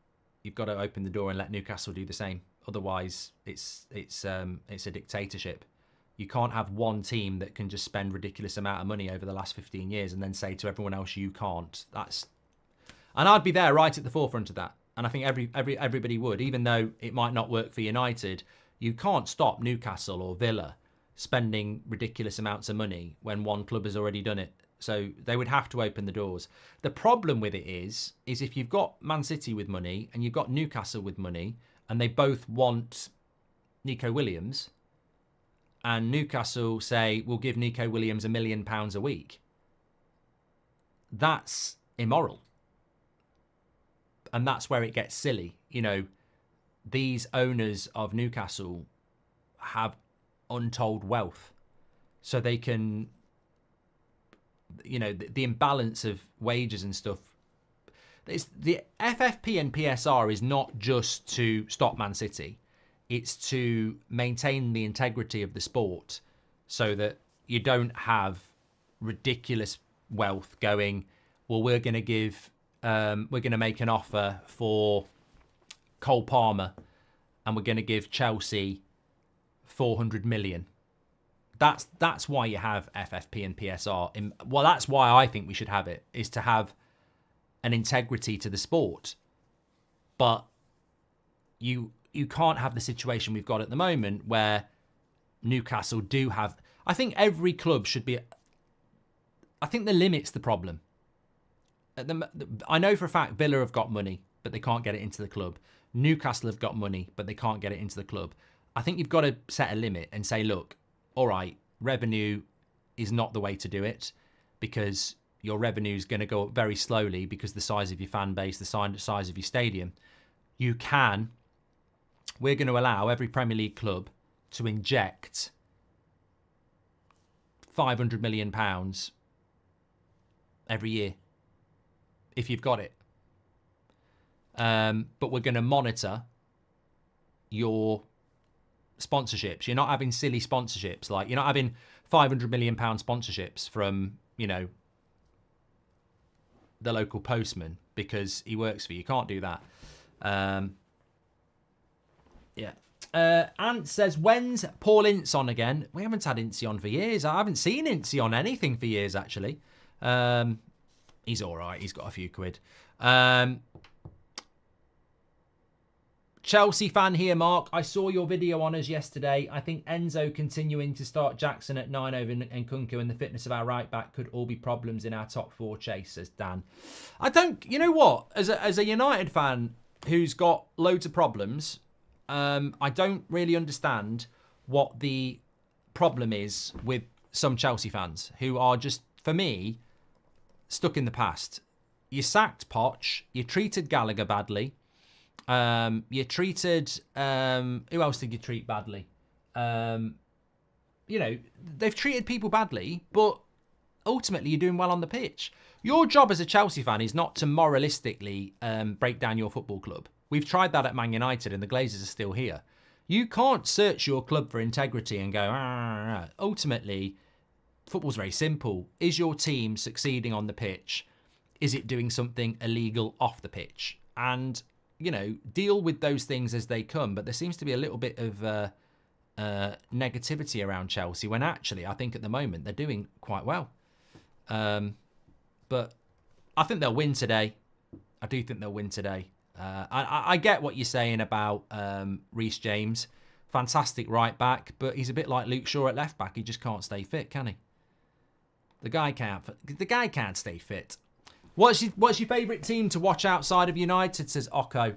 you've got to open the door and let Newcastle do the same. Otherwise, it's a dictatorship. You can't have one team that can just spend ridiculous amount of money over the last 15 years and then say to everyone else, you can't. And I'd be there right at the forefront of that. And I think everybody would, even though it might not work for United. You can't stop Newcastle or Villa spending ridiculous amounts of money when one club has already done it. So they would have to open the doors. The problem with it is if you've got Man City with money and you've got Newcastle with money and they both want Nico Williams, and Newcastle say, we'll give Nico Williams £1 million a week, that's immoral. And that's where it gets silly. You know, these owners of Newcastle have untold wealth. So they can, you know, the imbalance of wages and stuff. The FFP and PSR is not just to stop Man City. It's to maintain the integrity of the sport so that you don't have ridiculous wealth going, well, we're going to make an offer for Cole Palmer and we're going to give Chelsea 400 million. That's why you have FFP and PSR. Well, that's why I think we should have it, is to have an integrity to the sport. But you can't have the situation we've got at the moment where Newcastle do have... I think every club should be... I think the limit's the problem. I know for a fact Villa have got money, but they can't get it into the club. Newcastle have got money, but they can't get it into the club. I think you've got to set a limit and say, look, all right, revenue is not the way to do it, because your revenue is going to go up very slowly because the size of your fan base, the size of your stadium. We're going to allow every Premier League club to inject £500 million every year, if you've got it. But we're going to monitor your sponsorships. You're not having silly sponsorships. Like, you're not having £500 million sponsorships from, you know, the local postman because he works for you. You can't do that. Yeah. Ant says, when's Paul Ince on again? We haven't had Ince on for years. I haven't seen Ince on anything for years, actually. He's all right. He's got a few quid. Chelsea fan here, Mark. I saw your video on us yesterday. I think Enzo continuing to start Jackson at 9 over Nkunku and the fitness of our right back could all be problems in our top 4 chase, says Dan. I don't, you know what? As a United fan who's got loads of problems, I don't really understand what the problem is with some Chelsea fans who are just, for me, stuck in the past. You sacked Poch. You treated Gallagher badly. You treated, who else did you treat badly? You know, they've treated people badly, but ultimately you're doing well on the pitch. Your job as a Chelsea fan is not to moralistically break down your football club. We've tried that at Man United and the Glazers are still here. You can't search your club for integrity and go, ultimately, football's very simple. Is your team succeeding on the pitch? Is it doing something illegal off the pitch? And you know, deal with those things as they come. But there seems to be a little bit of negativity around Chelsea when actually I think at the moment they're doing quite well. But I think they'll win today. I do think they'll win today. I get what you're saying about Reece James. Fantastic right back, but he's a bit like Luke Shaw at left back. He just can't stay fit, can he? The guy can't stay fit. What's your favourite team to watch outside of United? Says Occo.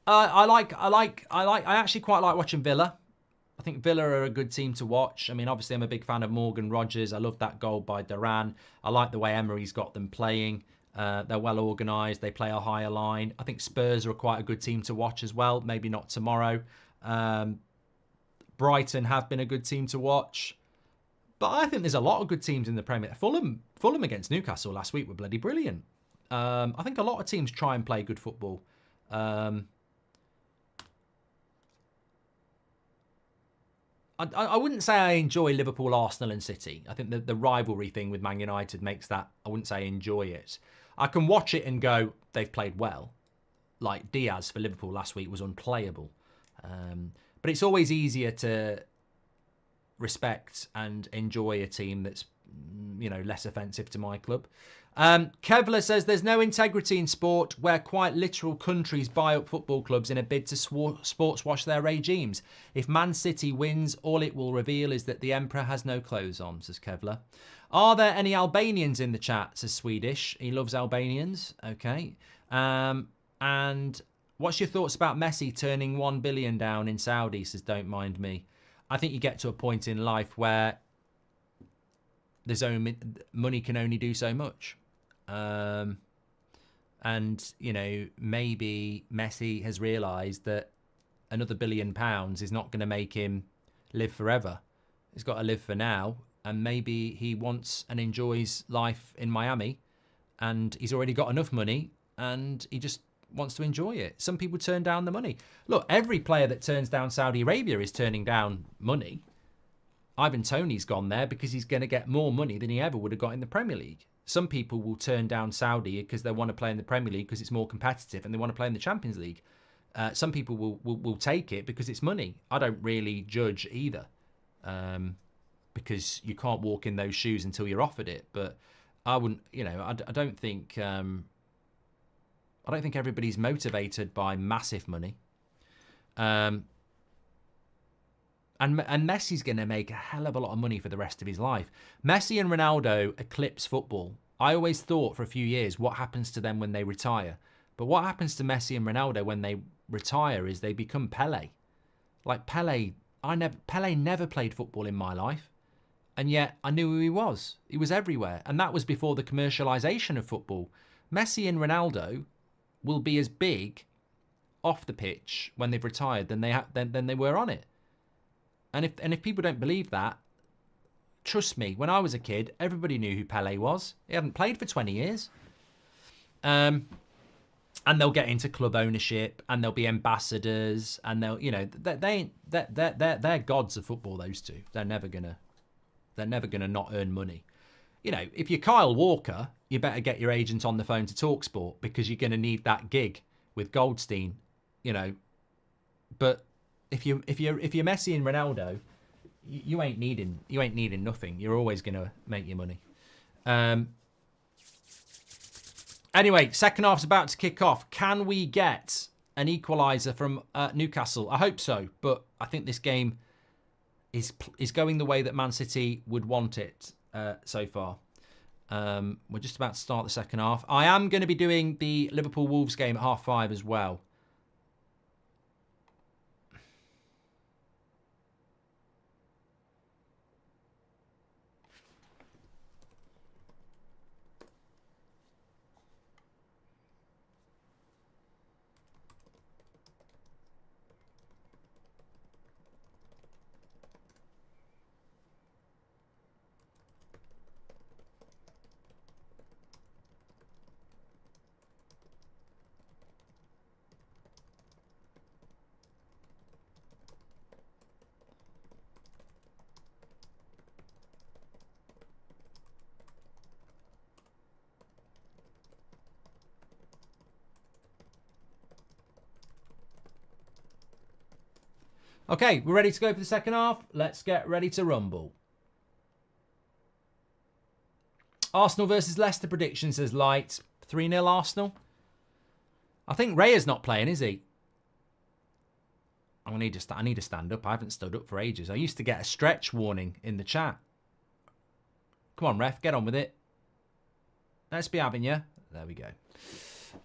I actually quite like watching Villa. I think Villa are a good team to watch. I mean, obviously I'm a big fan of Morgan Rogers. I love that goal by Duran. I like the way Emery's got them playing. They're well organised. They play a higher line. I think Spurs are quite a good team to watch as well. Maybe not tomorrow. Brighton have been a good team to watch. But I think there's a lot of good teams in the Premier League. Fulham against Newcastle last week were bloody brilliant. I think a lot of teams try and play good football. I wouldn't say I enjoy Liverpool, Arsenal and City. I think the rivalry thing with Man United makes that, I wouldn't say I enjoy it. I can watch it and go, they've played well. Like Diaz for Liverpool last week was unplayable. But it's always easier to respect and enjoy a team that's, you know, less offensive to my club. Kevlar says there's no integrity in sport where quite literal countries buy up football clubs in a bid to sports wash their regimes. If Man City wins, all it will reveal is that the Emperor has no clothes on, says Kevlar. Are there any Albanians in the chat, says Swedish. He loves Albanians. Okay. And what's your thoughts about Messi turning 1 billion down in Saudi, says Don't Mind Me. I think you get to a point in life where there's only money can only do so much. And, you know, maybe Messi has realised that another £1 billion is not going to make him live forever. He's got to live for now. And maybe he wants and enjoys life in Miami. And he's already got enough money. And he just wants to enjoy it. Some people turn down the money. Look, every player that turns down Saudi Arabia is turning down money. Ivan Toney's gone there because he's going to get more money than he ever would have got in the Premier League. Some people will turn down Saudi because they want to play in the Premier League because it's more competitive and they want to play in the Champions League. Some people will take it because it's money. I don't really judge either, because you can't walk in those shoes until you're offered it. But I wouldn't, you know, I don't think everybody's motivated by massive money. And Messi's going to make a hell of a lot of money for the rest of his life. Messi and Ronaldo eclipse football. I always thought for a few years, what happens to them when they retire? But what happens to Messi and Ronaldo when they retire is they become Pele. Like Pele never played football in my life. And yet I knew who he was. He was everywhere. And that was before the commercialisation of football. Messi and Ronaldo will be as big off the pitch when they've retired than they were on it. And if people don't believe that, trust me, when I was a kid, everybody knew who Pele was. He hadn't played for 20 years. And they'll get into club ownership and they'll be ambassadors and they'll, you know, they're gods of football, those two. They're never gonna not earn money. You know, if you're Kyle Walker, you better get your agent on the phone to TalkSport because you're going to need that gig with Goldstein, you know. But if you're Messi and Ronaldo, you ain't needing nothing. You're always going to make your money. Anyway, second half's about to kick off. Can we get an equalizer from Newcastle? I hope so, but I think this game is going the way that Man City would want it so far. We're just about to start the second half. I am going to be doing the Liverpool-Wolves game at 5:30 as well. Okay, we're ready to go for the second half. Let's get ready to rumble. Arsenal versus Leicester prediction says Light. 3-0 Arsenal. I think Raya's not playing, is he? I need to stand up. I haven't stood up for ages. I used to get a stretch warning in the chat. Come on, ref, get on with it. Let's be having you. There we go.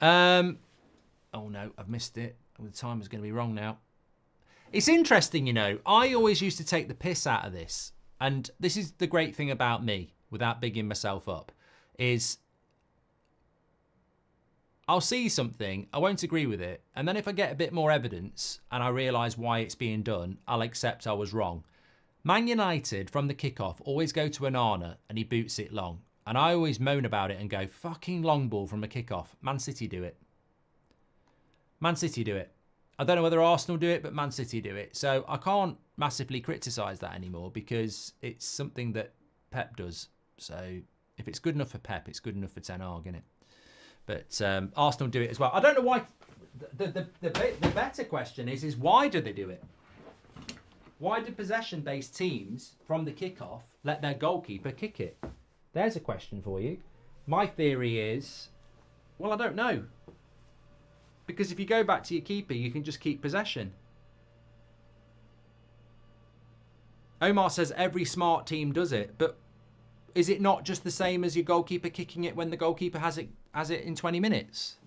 Oh no, I've missed it. The time is going to be wrong now. It's interesting, you know. I always used to take the piss out of this. And this is the great thing about me, without bigging myself up, is I'll see something, I won't agree with it, and then if I get a bit more evidence and I realise why it's being done, I'll accept I was wrong. Man United, from the kickoff, always go to Onana and he boots it long. And I always moan about it and go, fucking long ball from a kickoff. Man City do it. Man City do it. I don't know whether Arsenal do it, but Man City do it. So I can't massively criticise that anymore because it's something that Pep does. So if it's good enough for Pep, it's good enough for Ten Hag, isn't it? But Arsenal do it as well. I don't know why. The better question is why do they do it? Why do possession-based teams from the kickoff let their goalkeeper kick it? There's a question for you. My theory is, well, I don't know. Because if you go back to your keeper, you can just keep possession. Omar says every smart team does it, but is it not just the same as your goalkeeper kicking it when the goalkeeper has it in 20 minutes?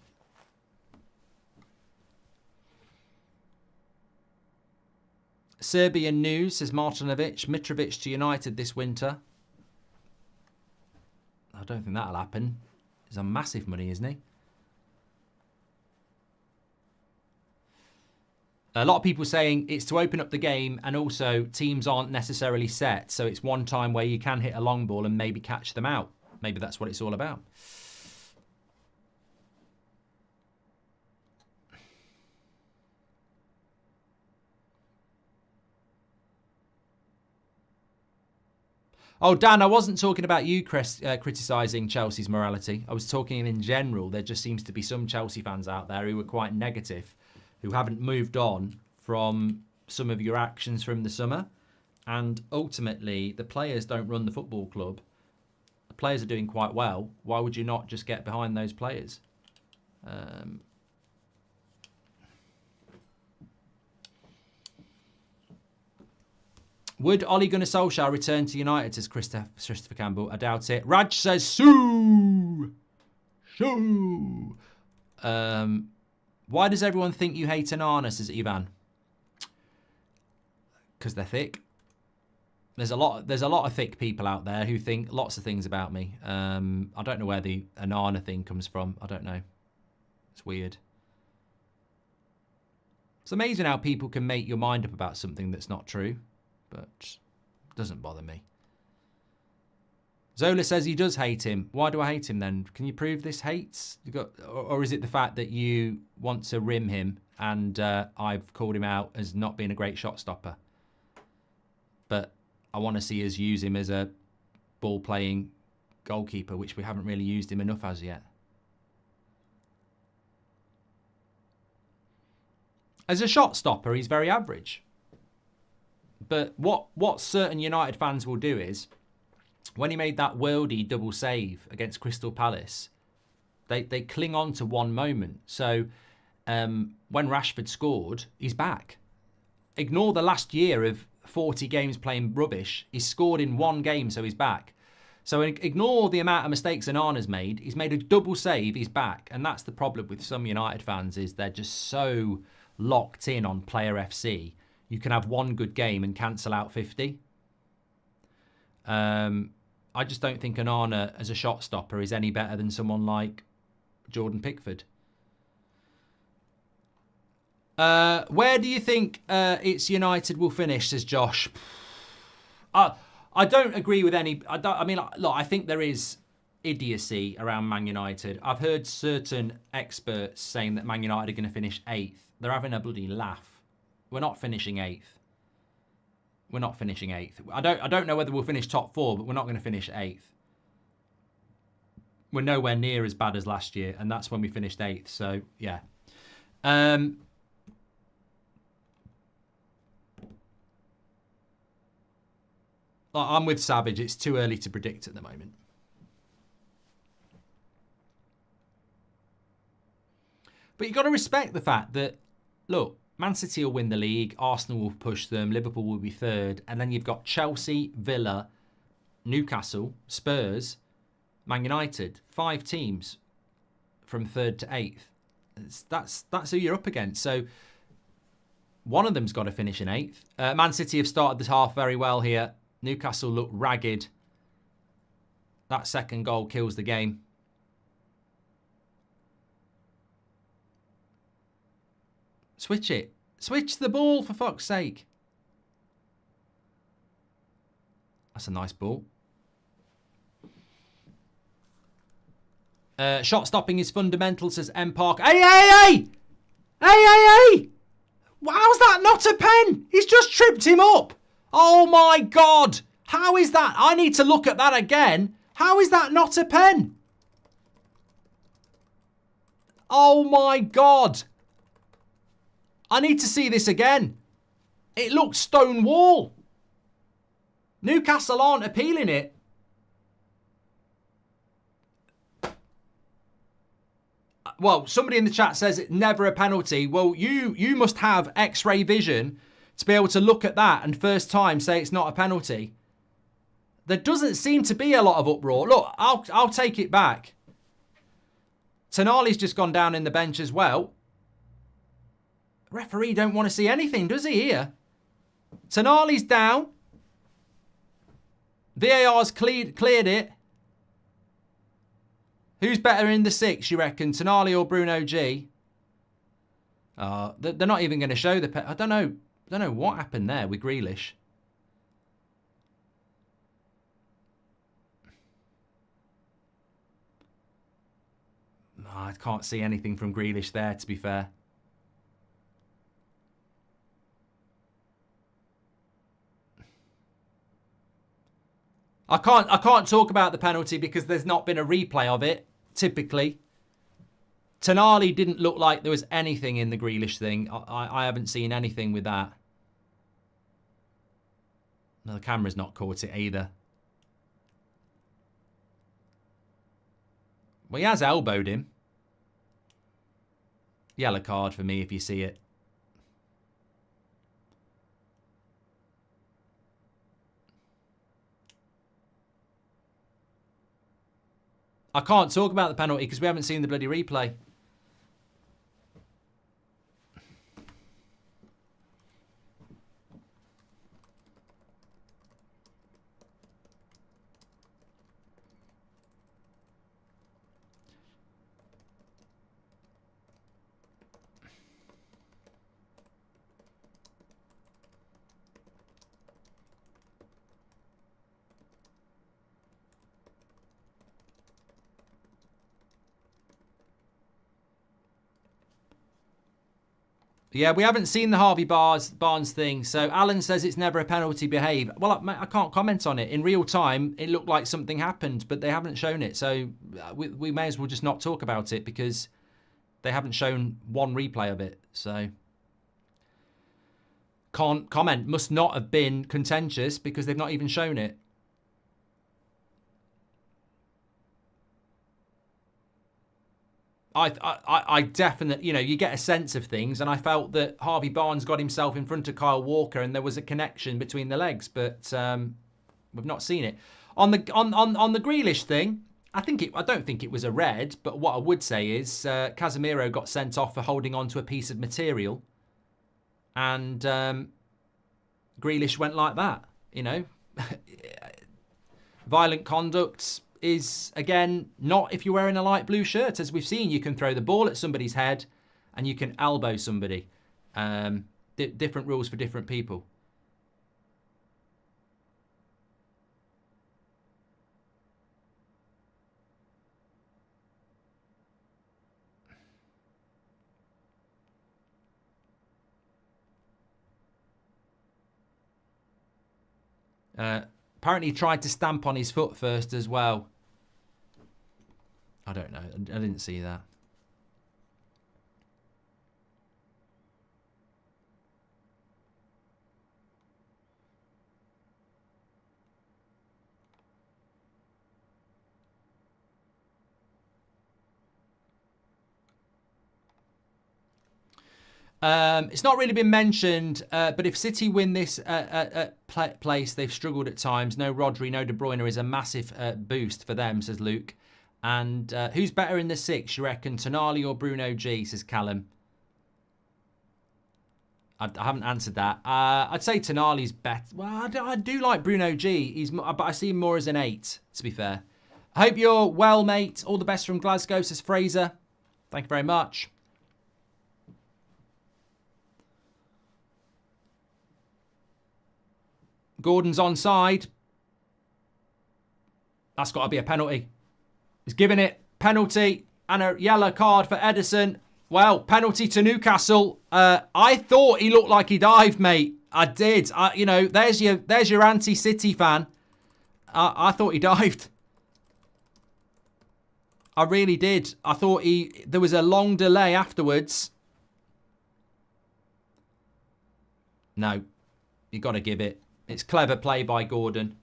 Serbian news says Martinovic, Mitrovic to United this winter. I don't think that'll happen. He's on massive money, isn't he? A lot of people saying it's to open up the game and also teams aren't necessarily set. So it's one time where you can hit a long ball and maybe catch them out. Maybe that's what it's all about. Oh, Dan, I wasn't talking about you criticising Chelsea's morality. I was talking in general. There just seems to be some Chelsea fans out there who are quite negative, who haven't moved on from some of your actions from the summer. And ultimately, the players don't run the football club. The players are doing quite well. Why would you not just get behind those players? Would Ole Gunnar Solskjaer return to United, says Christopher Campbell? I doubt it. Raj says, Sue! Sue! Why does everyone think you hate Onana, says Ivan? Because they're thick. There's a lot of thick people out there who think lots of things about me. I don't know where the Onana thing comes from. I don't know. It's weird. It's amazing how people can make your mind up about something that's not true, but it doesn't bother me. Zola says he does hate him. Why do I hate him then? Can you prove this hates? Or is it the fact that you want to rim him and I've called him out as not being a great shot stopper? But I want to see us use him as a ball-playing goalkeeper, which we haven't really used him enough as yet. As a shot stopper, he's very average. But what certain United fans will do is, when he made that worldy double save against Crystal Palace, they cling on to one moment. So when Rashford scored, he's back. Ignore the last year of 40 games playing rubbish. He's scored in one game, so he's back. So ignore the amount of mistakes Onana's made. He's made a double save. He's back. And that's the problem with some United fans is they're just so locked in on player FC. You can have one good game and cancel out 50. I just don't think Onana as a shot stopper is any better than someone like Jordan Pickford. Where do you think it's United will finish, says Josh? I don't agree with any... look, I think there is idiocy around Man United. I've heard certain experts saying that Man United are going to finish 8th. They're having a bloody laugh. We're not finishing 8th. We're not finishing 8th. I don't know whether we'll finish top 4, but we're not going to finish 8th. We're nowhere near as bad as last year, and that's when we finished 8th. So, yeah. I'm with Savage. It's too early to predict at the moment. But you've got to respect the fact that, look, Man City will win the league, Arsenal will push them, Liverpool will be 3rd, and then you've got Chelsea, Villa, Newcastle, Spurs, Man United. 5 teams from 3rd to 8th. That's who you're up against. So one of them's got to finish in 8th. Man City have started this half very well here. Newcastle look ragged. That second goal kills the game. Switch it. Switch the ball, for fuck's sake. That's a nice ball. Shot stopping is fundamental, says M Park. Hey! How's that not a pen? He's just tripped him up. Oh my God. How is that? I need to look at that again. How is that not a pen? Oh my God. I need to see this again. It looks stone wall. Newcastle aren't appealing it. Well, somebody in the chat says it's never a penalty. Well, you must have X-ray vision to be able to look at that and first time say it's not a penalty. There doesn't seem to be a lot of uproar. Look, I'll take it back. Tonali's just gone down in the bench as well. Referee don't want to see anything, does he here? Tonali's down. VAR's cleared it. Who's better in the 6, you reckon? Tonali or Bruno G? They're not even going to show the... I don't know what happened there with Grealish. I can't see anything from Grealish there, to be fair. I can't talk about the penalty because there's not been a replay of it, typically. Tonali didn't look like there was anything in the Grealish thing. I haven't seen anything with that. No, the camera's not caught it either. Well, he has elbowed him. Yellow card for me if you see it. I can't talk about the penalty because we haven't seen the bloody replay. Yeah, we haven't seen the Harvey Barnes thing. So Alan says it's never a penalty, behave. Well, I can't comment on it. In real time, it looked like something happened, but they haven't shown it. So we may as well just not talk about it because they haven't shown one replay of it. So can't comment. Must not have been contentious because they've not even shown it. I definitely, you know, you get a sense of things, and I felt that Harvey Barnes got himself in front of Kyle Walker, and there was a connection between the legs, but we've not seen it. On the Grealish thing, I don't think it was a red, but what I would say is Casemiro got sent off for holding on to a piece of material, and Grealish went like that. You know, violent conduct is, again, not if you're wearing a light blue shirt. As we've seen, you can throw the ball at somebody's head and you can elbow somebody. Different rules for different people. Apparently he tried to stamp on his foot first as well. I don't know. I didn't see that. It's not really been mentioned, but if City win this place, they've struggled at times. No Rodri, no De Bruyne is a massive boost for them, says Luke. And who's better in the six, you reckon? Tonali or Bruno G, says Callum. I haven't answered that. I'd say Tonali's better. Well, I do like Bruno G, but I see him more as an 8, to be fair. I hope you're well, mate. All the best from Glasgow, says Fraser. Thank you very much. Gordon's onside. That's got to be a penalty. He's given it. Penalty and a yellow card for Ederson. Well, penalty to Newcastle. I thought he looked like he dived, mate. I did. You know, there's your anti-City fan. I thought he dived. I really did. I thought there was a long delay afterwards. No, you got to give it. It's clever play by Gordon.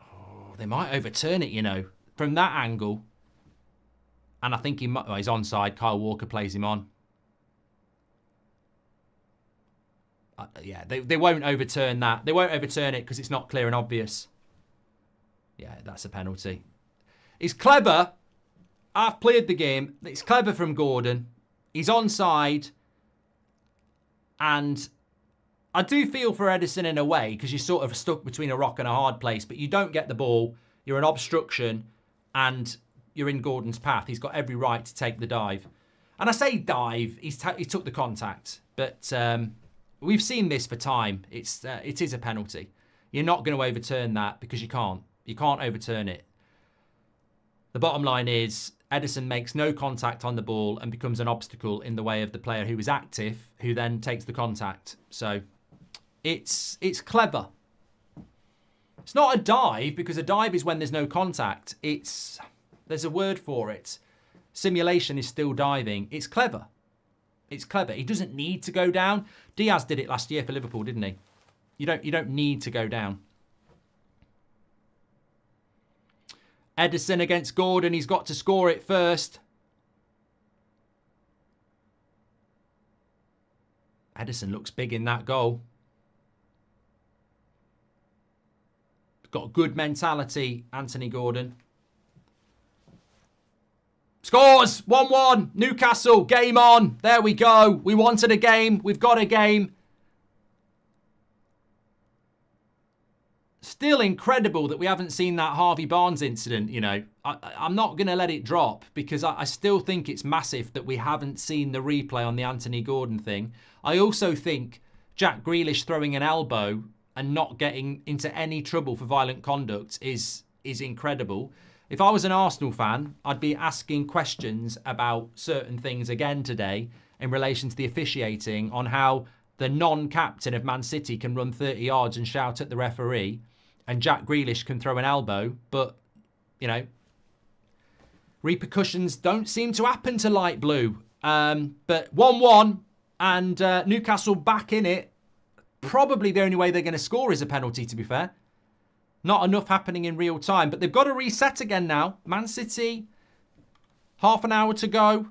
Oh, they might overturn it, you know, from that angle. And I think he might. Oh, he's onside. Kyle Walker plays him on. Yeah, they won't overturn that. They won't overturn it because it's not clear and obvious. Yeah, that's a penalty. It's clever. I've played the game. It's clever from Gordon. He's onside. And I do feel for Ederson in a way because you're sort of stuck between a rock and a hard place, but you don't get the ball. You're an obstruction and you're in Gordon's path. He's got every right to take the dive. And I say dive, he took the contact, but we've seen this for time. It is a penalty. You're not going to overturn that because you can't. You can't overturn it. The bottom line is Ederson makes no contact on the ball and becomes an obstacle in the way of the player who is active, who then takes the contact. So it's clever. It's not a dive because a dive is when there's no contact. There's a word for it. Simulation is still diving. It's clever. It's clever. He doesn't need to go down. Diaz did it last year for Liverpool, didn't he? You don't need to go down. Ederson against Gordon. He's got to score it first. Ederson looks big in that goal. Got good mentality, Anthony Gordon. Scores! 1-1. Newcastle, game on. There we go. We wanted a game. We've got a game. Still incredible that we haven't seen that Harvey Barnes incident, you know. I'm not going to let it drop because I still think it's massive that we haven't seen the replay on the Anthony Gordon thing. I also think Jack Grealish throwing an elbow and not getting into any trouble for violent conduct is incredible. If I was an Arsenal fan, I'd be asking questions about certain things again today in relation to the officiating on how the non-captain of Man City can run 30 yards and shout at the referee and Jack Grealish can throw an elbow, but, you know, repercussions don't seem to happen to light blue. But 1-1 and Newcastle back in it. Probably the only way they're going to score is a penalty, to be fair. Not enough happening in real time, but they've got to reset again now. Man City, Half an hour to go.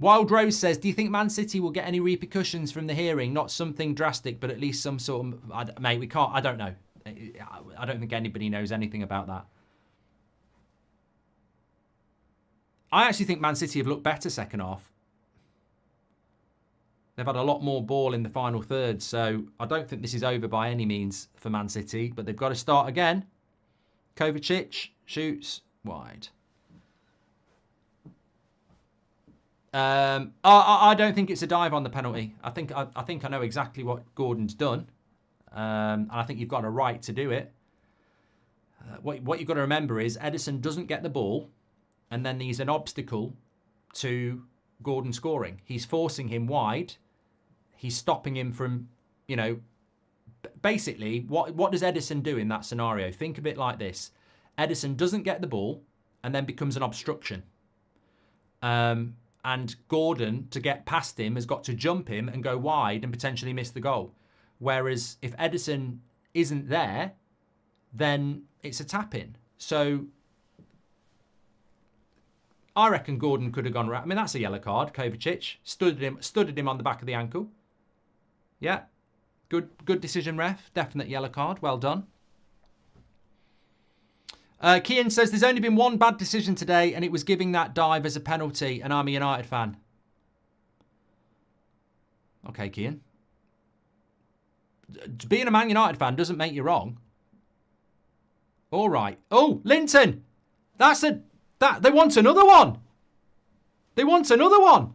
Wild Rose says, do you think Man City will get any repercussions from the hearing? Not something drastic, but at least some sort of... Mate, we can't... I don't know. I don't think anybody knows anything about that. I actually think Man City have looked better second half. They've had a lot more ball in the final third, so I don't think this is over by any means for Man City, but they've got to start again. Kovacic shoots wide. I don't think it's a dive on the penalty. I think I know exactly what Gordon's done, and I think you've got a right to do it. What you've got to remember is Ederson doesn't get the ball, and then he's an obstacle to Gordon scoring. He's forcing him wide. He's stopping him from, you know, basically, what does Ederson do in that scenario? Think of it like this. Ederson doesn't get the ball and then becomes an obstruction. And Gordon, to get past him, has got to jump him and go wide and potentially miss the goal. Whereas if Ederson isn't there, then it's a tap-in. So I reckon Gordon could have gone right. I mean, that's a yellow card. Kovacic stood at him on the back of the ankle. Yeah, good decision, ref. Definite yellow card. Well done. Kian says, there's only been one bad decision today, and it was giving that dive as a penalty, an I'm a United fan. Okay, Kian. Being a Man United fan doesn't make you wrong. All right. Oh, Linton! They want another one! They want another one!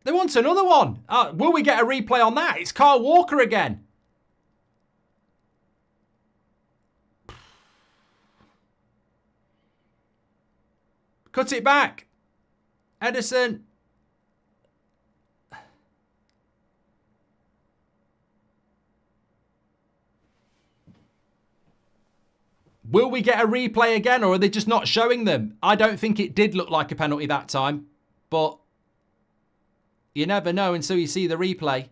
They want another one! Will we get a replay on that? It's Kyle Walker again. Cut it back. Ederson. Will we get a replay again, or are they just not showing them? I don't think it did look like a penalty that time, but you never know until you see the replay.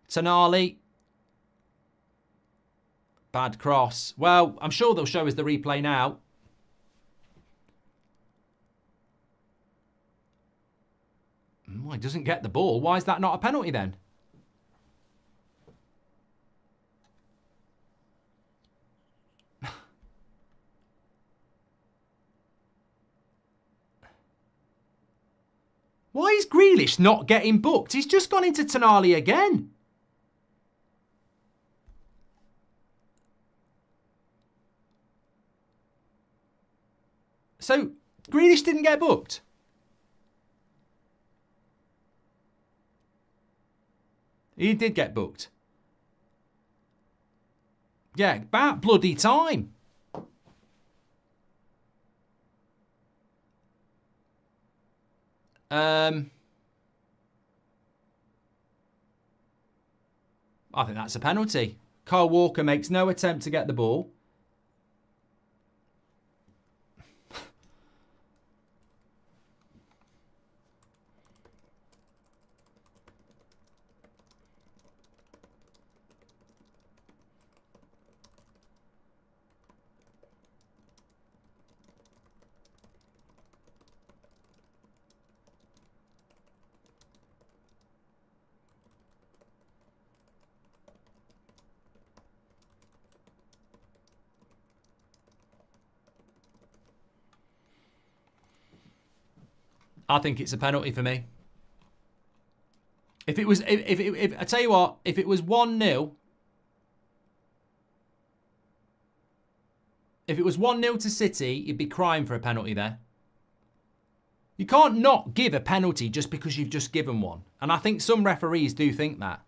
Tonali. Bad cross. Well, I'm sure they'll show us the replay now. He doesn't get the ball. Why is that not a penalty then? Why is Grealish not getting booked? He's just gone into Tonali again. So, Grealish didn't get booked. He did get booked. Yeah, about bloody time. I think that's a penalty. Kyle Walker makes no attempt to get the ball. I think it's a penalty for me. If it was, if I tell you what, if it was 1-0, if it was 1-0 to City, you'd be crying for a penalty there. You can't not give a penalty just because you've just given one. And I think some referees do think that.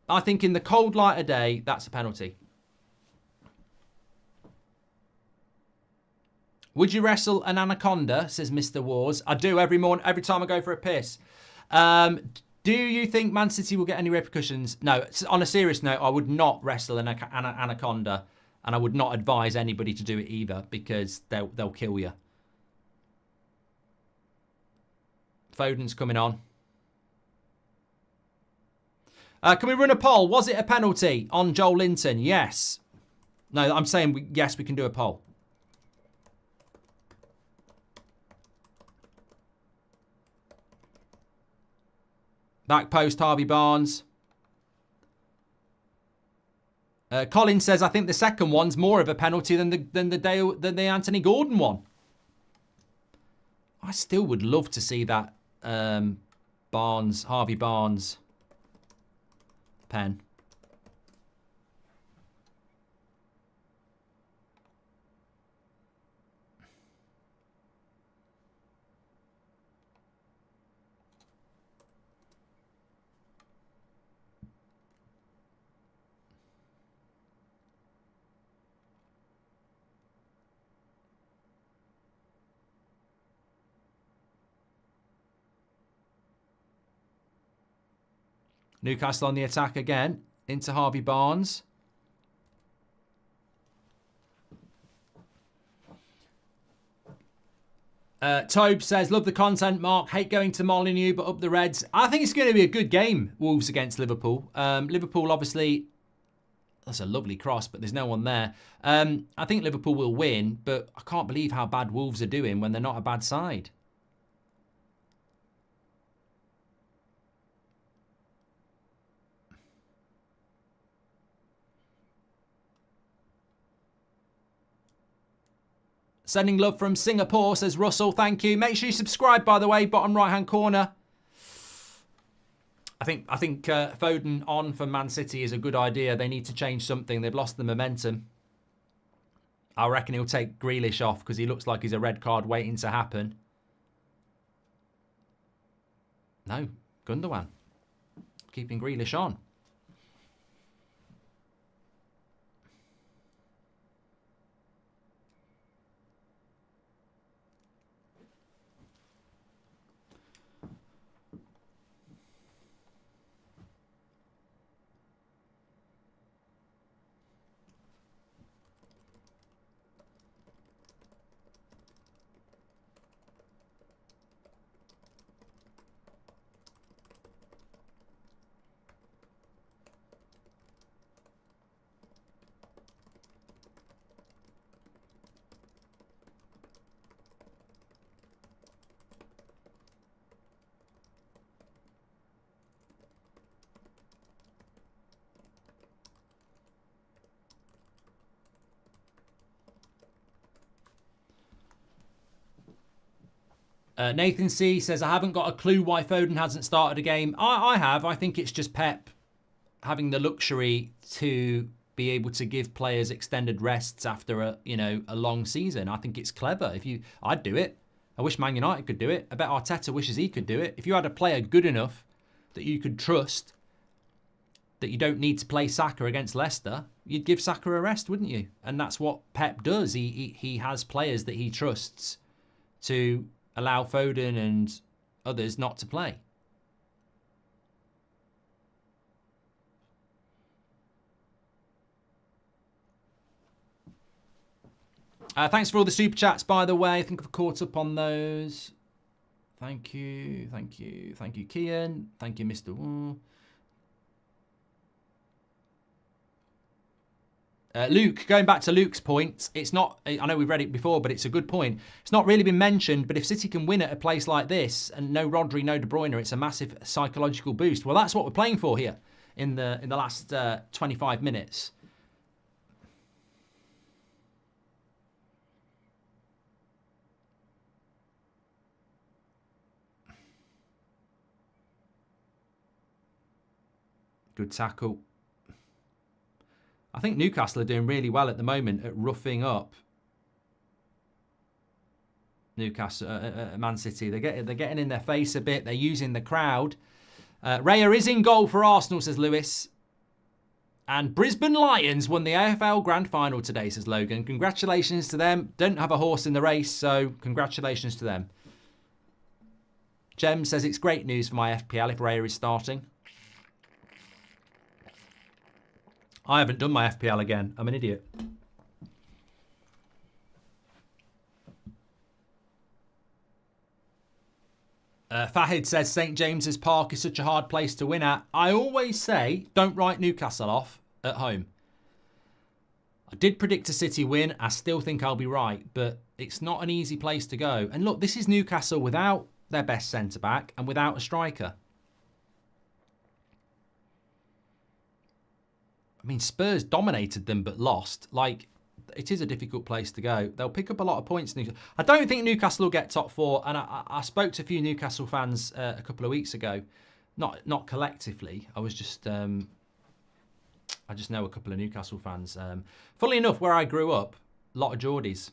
I think in the cold light of day, that's a penalty. Would you wrestle an anaconda, says Mr. Wars. I do every morning, every time I go for a piss. Do you think Man City will get any repercussions? No, on a serious note, I would not wrestle an anaconda, and I would not advise anybody to do it either, because they'll kill you. Foden's coming on. Can we run a poll? Was it a penalty on Joel Linton? Yes. No, I'm saying yes, we can do a poll. Back post, Harvey Barnes. Colin says, I think the second one's more of a penalty than the Anthony Gordon one. I still would love to see that Harvey Barnes pen. Newcastle on the attack again. Into Harvey Barnes. Tobe says, love the content, Mark. Hate going to Molineux, but up the Reds. I think it's going to be a good game, Wolves against Liverpool. Liverpool, obviously, that's a lovely cross, but there's no one there. I think Liverpool will win, but I can't believe how bad Wolves are doing when they're not a bad side. Sending love from Singapore, says Russell. Thank you. Make sure you subscribe, by the way, bottom right-hand corner. I think Foden on for Man City is a good idea. They need to change something. They've lost the momentum. I reckon he'll take Grealish off because he looks like he's a red card waiting to happen. No, Gundogan. Keeping Grealish on. Nathan C says, I haven't got a clue why Foden hasn't started a game. I have. I think it's just Pep having the luxury to be able to give players extended rests after a long season. I think it's clever. I'd do it. I wish Man United could do it. I bet Arteta wishes he could do it. If you had a player good enough that you could trust, that you don't need to play Saka against Leicester, you'd give Saka a rest, wouldn't you? And that's what Pep does. He has players that he trusts to allow Foden and others not to play. Thanks for all the super chats, by the way. I think I've caught up on those. Thank you, thank you, thank you, Kian. Thank you, Mr. Wu. Luke, going back to Luke's point, it's not, I know we've read it before, but it's a good point. It's not really been mentioned, but if City can win at a place like this and no Rodri, no De Bruyne, it's a massive psychological boost. Well, that's what we're playing for here in the last 25 minutes. Good tackle. I think Newcastle are doing really well at the moment at roughing up Newcastle, Man City. They're getting in their face a bit. They're using the crowd. Raya is in goal for Arsenal, says Lewis. And Brisbane Lions won the AFL Grand Final today, says Logan. Congratulations to them. Don't have a horse in the race, so congratulations to them. Jem says it's great news for my FPL if Raya is starting. I haven't done my FPL again. I'm an idiot. Fahid says St James's Park is such a hard place to win at. I always say don't write Newcastle off at home. I did predict a City win. I still think I'll be right, but it's not an easy place to go. And look, this is Newcastle without their best centre-back and without a striker. I mean, Spurs dominated them but lost. Like, it is a difficult place to go. They'll pick up a lot of points. I don't think Newcastle will get top four. And I spoke to a few Newcastle fans a couple of weeks ago. Not collectively. I was just... I just know a couple of Newcastle fans. Funnily enough, where I grew up, a lot of Geordies.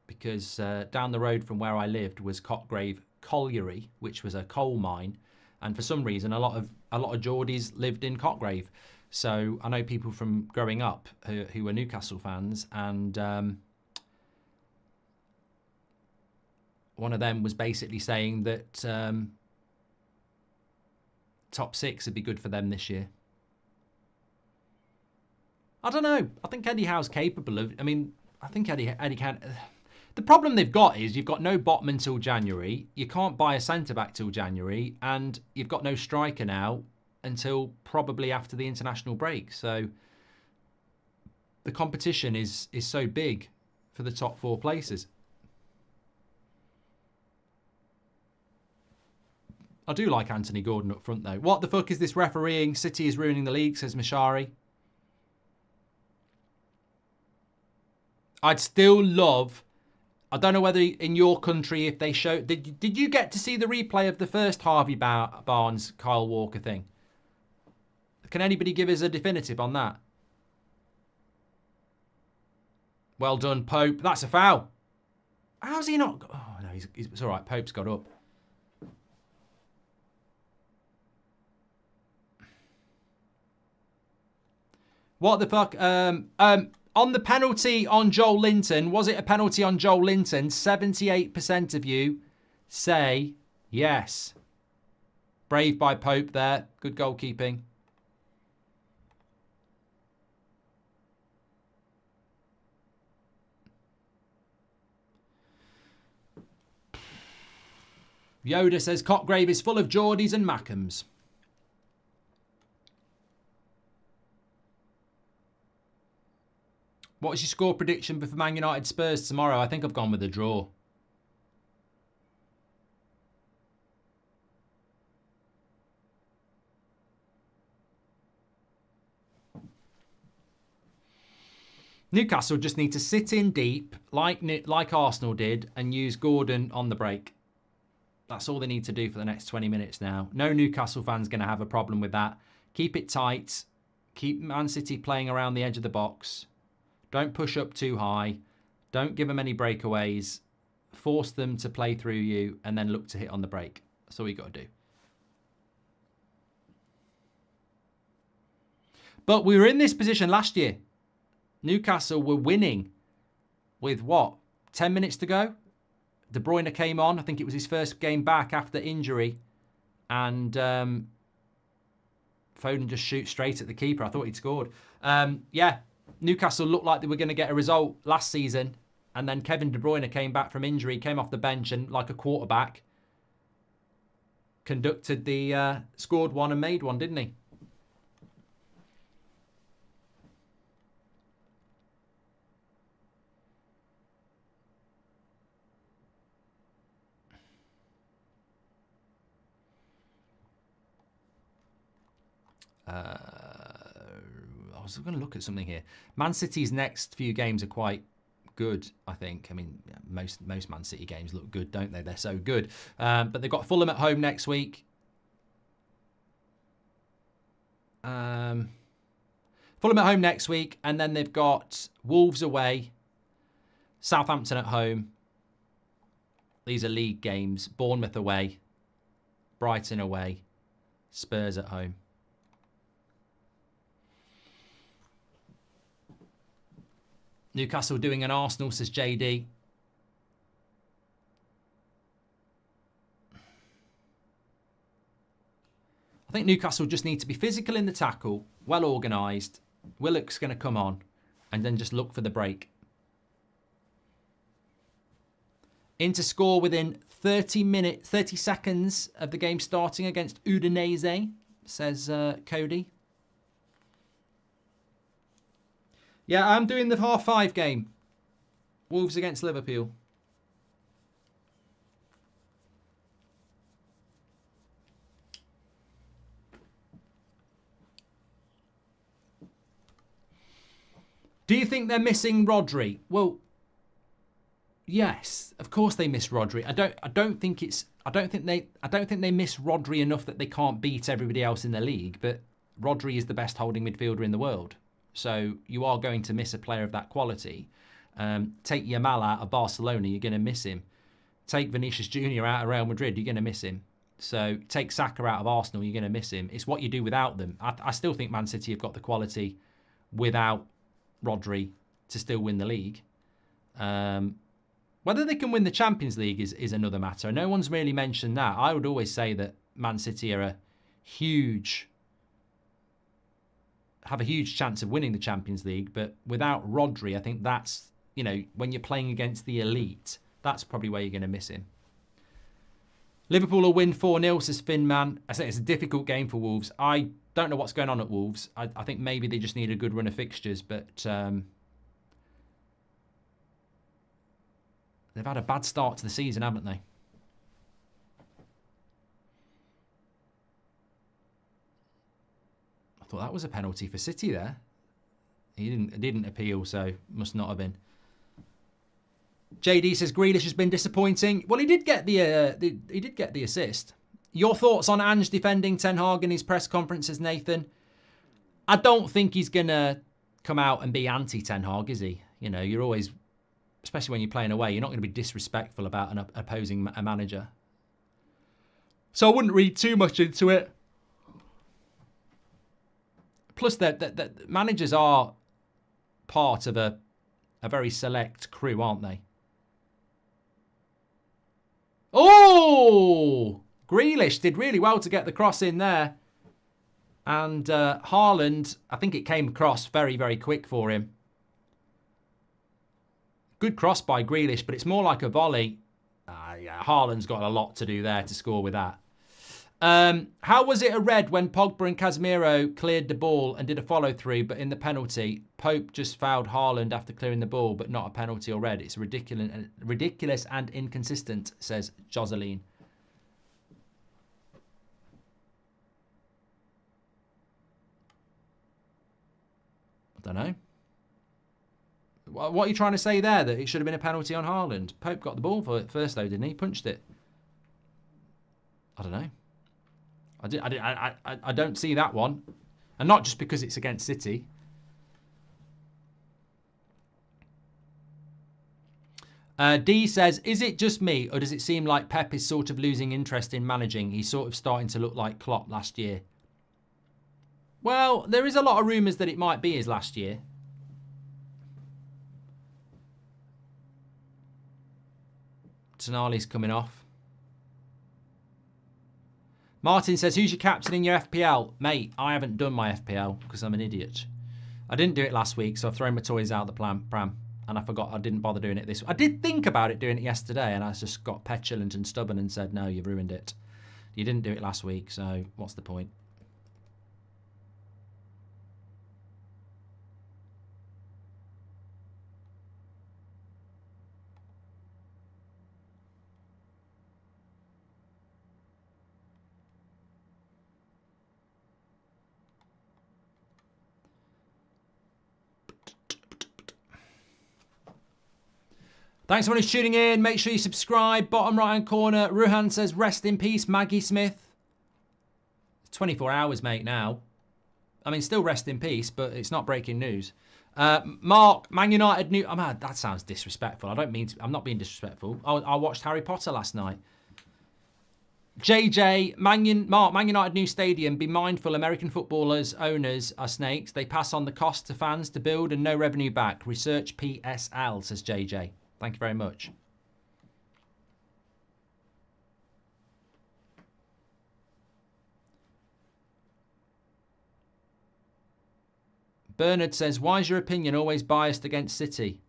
Because down the road from where I lived was Cotgrave Colliery, which was a coal mine. And for some reason, a lot of Geordies lived in Cotgrave. So I know people from growing up who were Newcastle fans, and one of them was basically saying that top six would be good for them this year. I don't know. I think Eddie Howe's capable of... I mean, I think Eddie can... The problem they've got is you've got no Botman till January, you can't buy a centre-back till January, and you've got no striker now until probably after the international break. So the competition is so big for the top four places. I do like Anthony Gordon up front, though. What the fuck is this refereeing? City is ruining the league, says Mashari. I'd still love... I don't know whether in your country, if they show... Did you get to see the replay of the first Harvey Barnes, Kyle Walker thing? Can anybody give us a definitive on that? Well done, Pope. That's a foul. How's he not... Oh, no, it's all right. Pope's got up. What the fuck? On the penalty on Joel Linton, was it a penalty on Joel Linton? 78% of you say yes. Brave by Pope there. Good goalkeeping. Yoda says Cotgrave is full of Geordies and Mackhams. What's your score prediction for Man United Spurs tomorrow? I think I've gone with a draw. Newcastle just need to sit in deep, like Arsenal did, and use Gordon on the break. That's all they need to do for the next 20 minutes now. No Newcastle fan's going to have a problem with that. Keep it tight. Keep Man City playing around the edge of the box. Don't push up too high. Don't give them any breakaways. Force them to play through you and then look to hit on the break. That's all you got to do. But we were in this position last year. Newcastle were winning with what? 10 minutes to go? De Bruyne came on. I think it was his first game back after injury. And Foden just shoots straight at the keeper. I thought he'd scored. Yeah. Newcastle looked like they were going to get a result last season. And then Kevin De Bruyne came back from injury, came off the bench and like a quarterback conducted the... scored one and made one, didn't he? I was going to look at something here. Man City's next few games are quite good, I think. I mean, most Man City games look good, don't they? They're so good. But they've got Fulham at home next week. Fulham at home next week. And then they've got Wolves away. Southampton at home. These are league games. Bournemouth away. Brighton away. Spurs at home. Newcastle doing an Arsenal, says JD. I think Newcastle just need to be physical in the tackle, well organised. Willock's going to come on and then just look for the break. in to score within 30 seconds of the game starting against Udinese, says Cody. Yeah, I'm doing the half-5 game. Wolves against Liverpool. Do you think they're missing Rodri? Well, yes, of course they miss Rodri. I don't think they miss Rodri enough that they can't beat everybody else in the league, but Rodri is the best holding midfielder in the world. So you are going to miss a player of that quality. Take Yamal out of Barcelona, you're going to miss him. Take Vinicius Jr. out of Real Madrid, you're going to miss him. So take Saka out of Arsenal, you're going to miss him. It's what you do without them. I still think Man City have got the quality without Rodri to still win the league. Whether they can win the Champions League is another matter. No one's really mentioned that. I would always say that Man City have a huge chance of winning the Champions League, but without Rodri, I think that's, when you're playing against the elite, that's probably where you're going to miss him. Liverpool will win 4-0, says Finman. I think it's a difficult game for Wolves. I don't know what's going on at Wolves. I think maybe they just need a good run of fixtures, but they've had a bad start to the season, haven't they? I thought that was a penalty for City there. He didn't appeal, so must not have been. JD says Grealish has been disappointing. Well, he did get the assist. Your thoughts on Ange defending Ten Hag in his press conferences, Nathan? I don't think he's gonna come out and be anti-Ten Hag, is he? You're always, especially when you're playing away, you're not going to be disrespectful about an opposing manager. So I wouldn't read too much into it. Plus, the managers are part of a very select crew, aren't they? Oh! Grealish did really well to get the cross in there. And Haaland, I think it came across very, very quick for him. Good cross by Grealish, but it's more like a volley. Yeah, Haaland's got a lot to do there to score with that. How was it a red when Pogba and Casemiro cleared the ball and did a follow-through, but in the penalty, Pope just fouled Haaland after clearing the ball, but not a penalty or red? It's ridiculous and inconsistent, says Joseline. I don't know. What are you trying to say there? That it should have been a penalty on Haaland? Pope got the ball for it first, though, didn't he? Punched it. I don't know. I don't see that one. And not just because it's against City. D says, is it just me, or does it seem like Pep is sort of losing interest in managing? He's sort of starting to look like Klopp last year. Well, there is a lot of rumours that it might be his last year. Tonali's coming off. Martin says, who's your captain in your FPL? Mate, I haven't done my FPL because I'm an idiot. I didn't do it last week, so I've thrown my toys out the pram. And I forgot I didn't bother doing it this week. I did think about it doing it yesterday, and I just got petulant and stubborn and said, no, you've ruined it. You didn't do it last week, so what's the point? Thanks everyone who's tuning in. Make sure you subscribe. Bottom right-hand corner, Ruhan says, rest in peace, Maggie Smith. 24 hours, mate, now. I mean, still rest in peace, but it's not breaking news. Mark, Man United new... that sounds disrespectful. I don't mean to... I'm not being disrespectful. I watched Harry Potter last night. JJ, Mark, Man United new stadium. Be mindful, American footballers, owners are snakes. They pass on the cost to fans to build and no revenue back. Research PSL, says JJ. Thank you very much. Bernard says, why is your opinion always biased against City?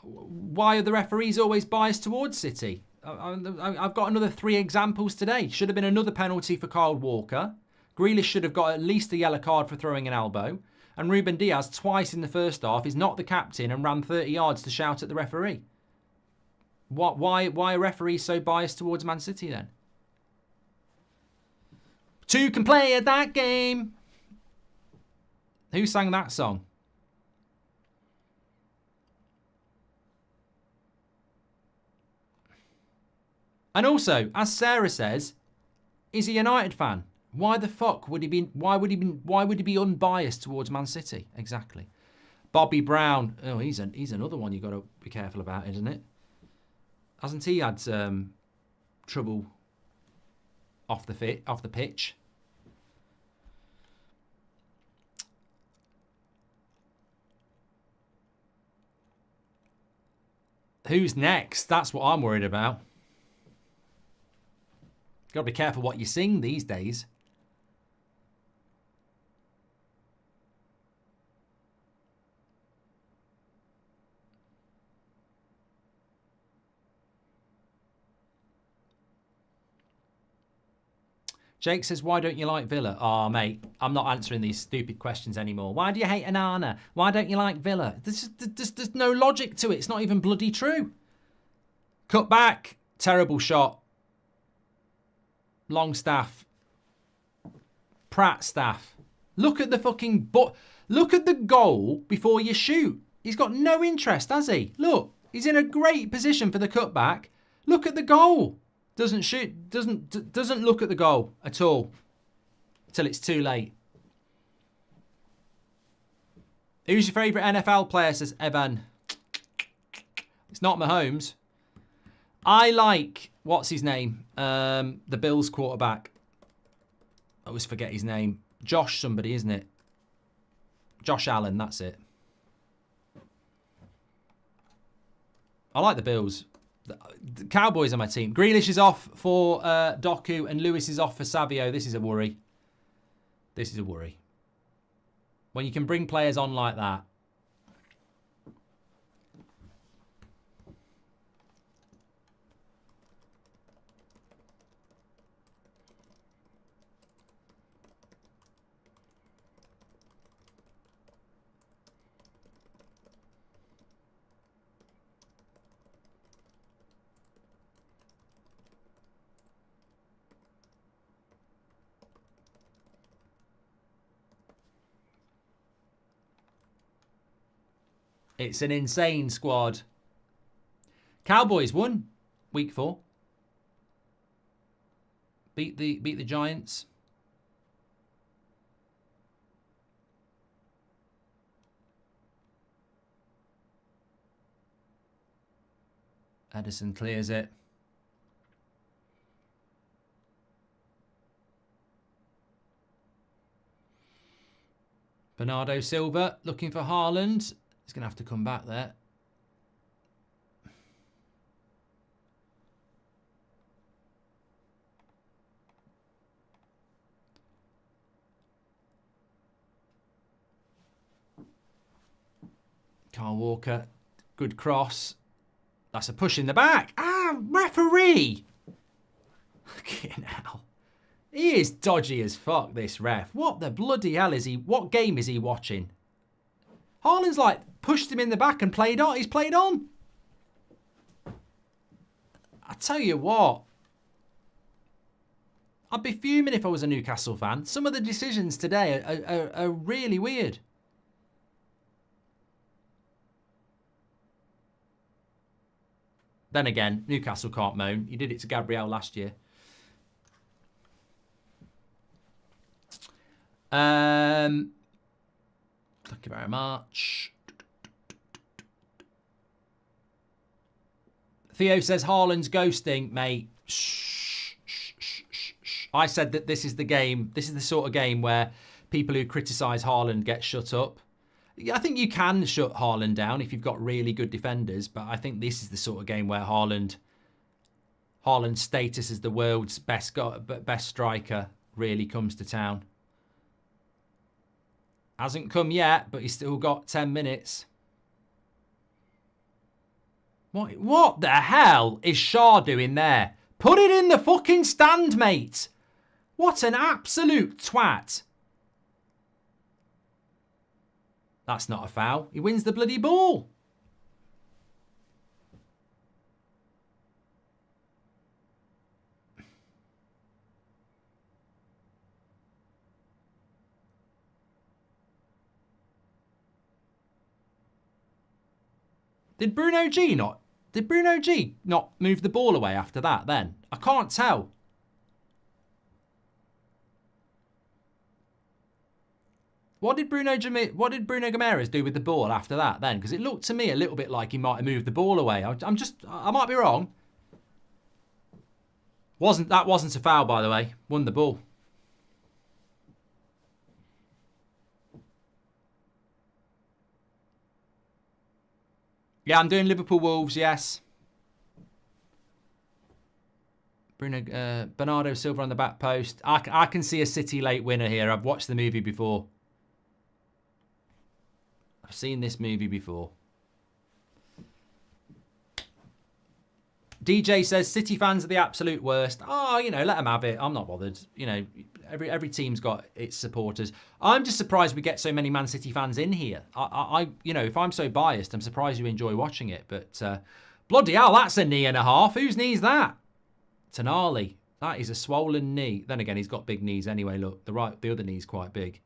why are the referees always biased towards City? I've got another 3 examples today. Should have been another penalty for Kyle Walker. Grealish should have got at least a yellow card for throwing an elbow. And Ruben Diaz, twice in the first half, is not the captain and ran 30 yards to shout at the referee. Why are referees so biased towards Man City then? 2 can play at that game. Who sang that song? And also, as Sarah says, is he a United fan? Why the fuck would he be? Why would he be unbiased towards Man City? Exactly. Bobby Brown. Oh, he's another one you got to be careful about, isn't it? Hasn't he had trouble off the pitch? Who's next? That's what I'm worried about. Got to be careful what you sing these days. Jake says, why don't you like Villa? Oh, mate, I'm not answering these stupid questions anymore. Why do you hate Onana? Why don't you like Villa? There's no logic to it. It's not even bloody true. Cut back. Terrible shot. Longstaff. Pratt staff. Look at the fucking... Look at the goal before you shoot. He's got no interest, has he? Look, he's in a great position for the cutback. Look at the goal. Doesn't shoot, doesn't look at the goal at all till it's too late. Who's your favourite NFL player, says Evan. It's not Mahomes. I like, what's his name? The Bills quarterback. I always forget his name. Josh somebody, isn't it? Josh Allen, that's it. I like the Bills. The Cowboys are my team. Grealish is off for Doku and Lewis is off for Savio. This is a worry. This is a worry. When you can bring players on like that. It's an insane squad. Cowboys won week 4. Beat the Giants. Edison clears it. Bernardo Silva looking for Haaland. He's going to have to come back there. Kyle Walker, good cross. That's a push in the back. Ah, referee! Fucking hell. He is dodgy as fuck, this ref. What the bloody hell is he? What game is he watching? Haaland's like pushed him in the back and played on. He's played on. I tell you what. I'd be fuming if I was a Newcastle fan. Some of the decisions today are really weird. Then again, Newcastle can't moan. You did it to Gabriel last year. Thank you very much. Theo says Haaland's ghosting, mate. Shh, shh, shh, shh, shh. I said that this is the game. This is the sort of game where people who criticise Haaland get shut up. I think you can shut Haaland down if you've got really good defenders, but I think this is the sort of game where Haaland's status as the world's best striker really comes to town. Hasn't come yet, but he's still got 10 minutes. What the hell is Shaw doing there? Put it in the fucking stand, mate. What an absolute twat. That's not a foul. He wins the bloody ball. Did Bruno G not move the ball away after that then? I can't tell. What did Bruno Guimaraes do with the ball after that then? Because it looked to me a little bit like he might have moved the ball away. I might be wrong. That wasn't a foul, by the way. Won the ball. Yeah, I'm doing Liverpool Wolves, yes. Bernardo Silva on the back post. I can see a City late winner here. I've watched the movie before. I've seen this movie before. DJ says City fans are the absolute worst. Oh, you know, let them have it. I'm not bothered. You know, every team's got its supporters. I'm just surprised we get so many Man City fans in here. You know, if I'm so biased, I'm surprised you enjoy watching it. But bloody hell, that's a knee and a half. Whose knee's that? Tonali. That is a swollen knee. Then again, he's got big knees anyway. Look, the other knee's quite big.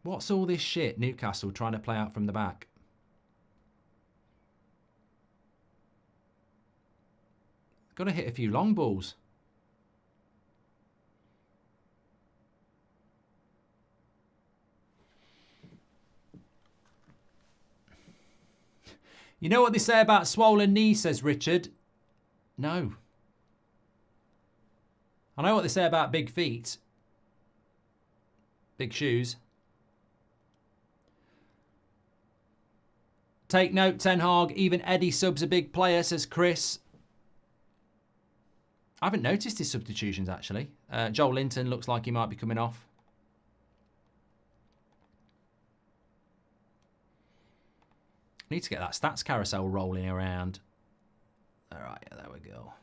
What's all this shit Newcastle trying to play out from the back? Got to hit a few long balls. You know what they say about swollen knees, says Richard? No. I know what they say about big feet. Big shoes. Take note, Ten Hag. Even Eddie subs a big player, says Chris. I haven't noticed his substitutions, actually. Joel Linton looks like he might be coming off. Need to get that stats carousel rolling around. All right, yeah, there we go.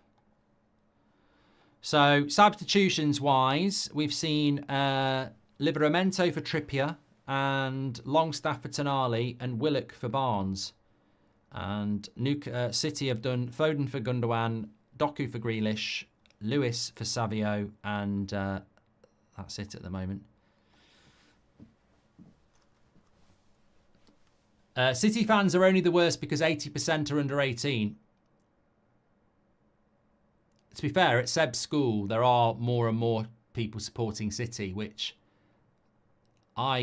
So, substitutions-wise, we've seen Livramento for Trippier and Longstaff for Tonali and Willock for Barnes. And City have done Foden for Gundogan, Doku for Grealish, Lewis for Savio, and that's it at the moment. City fans are only the worst because 80% are under 18. To be fair, at Seb's school, there are more and more people supporting City, which part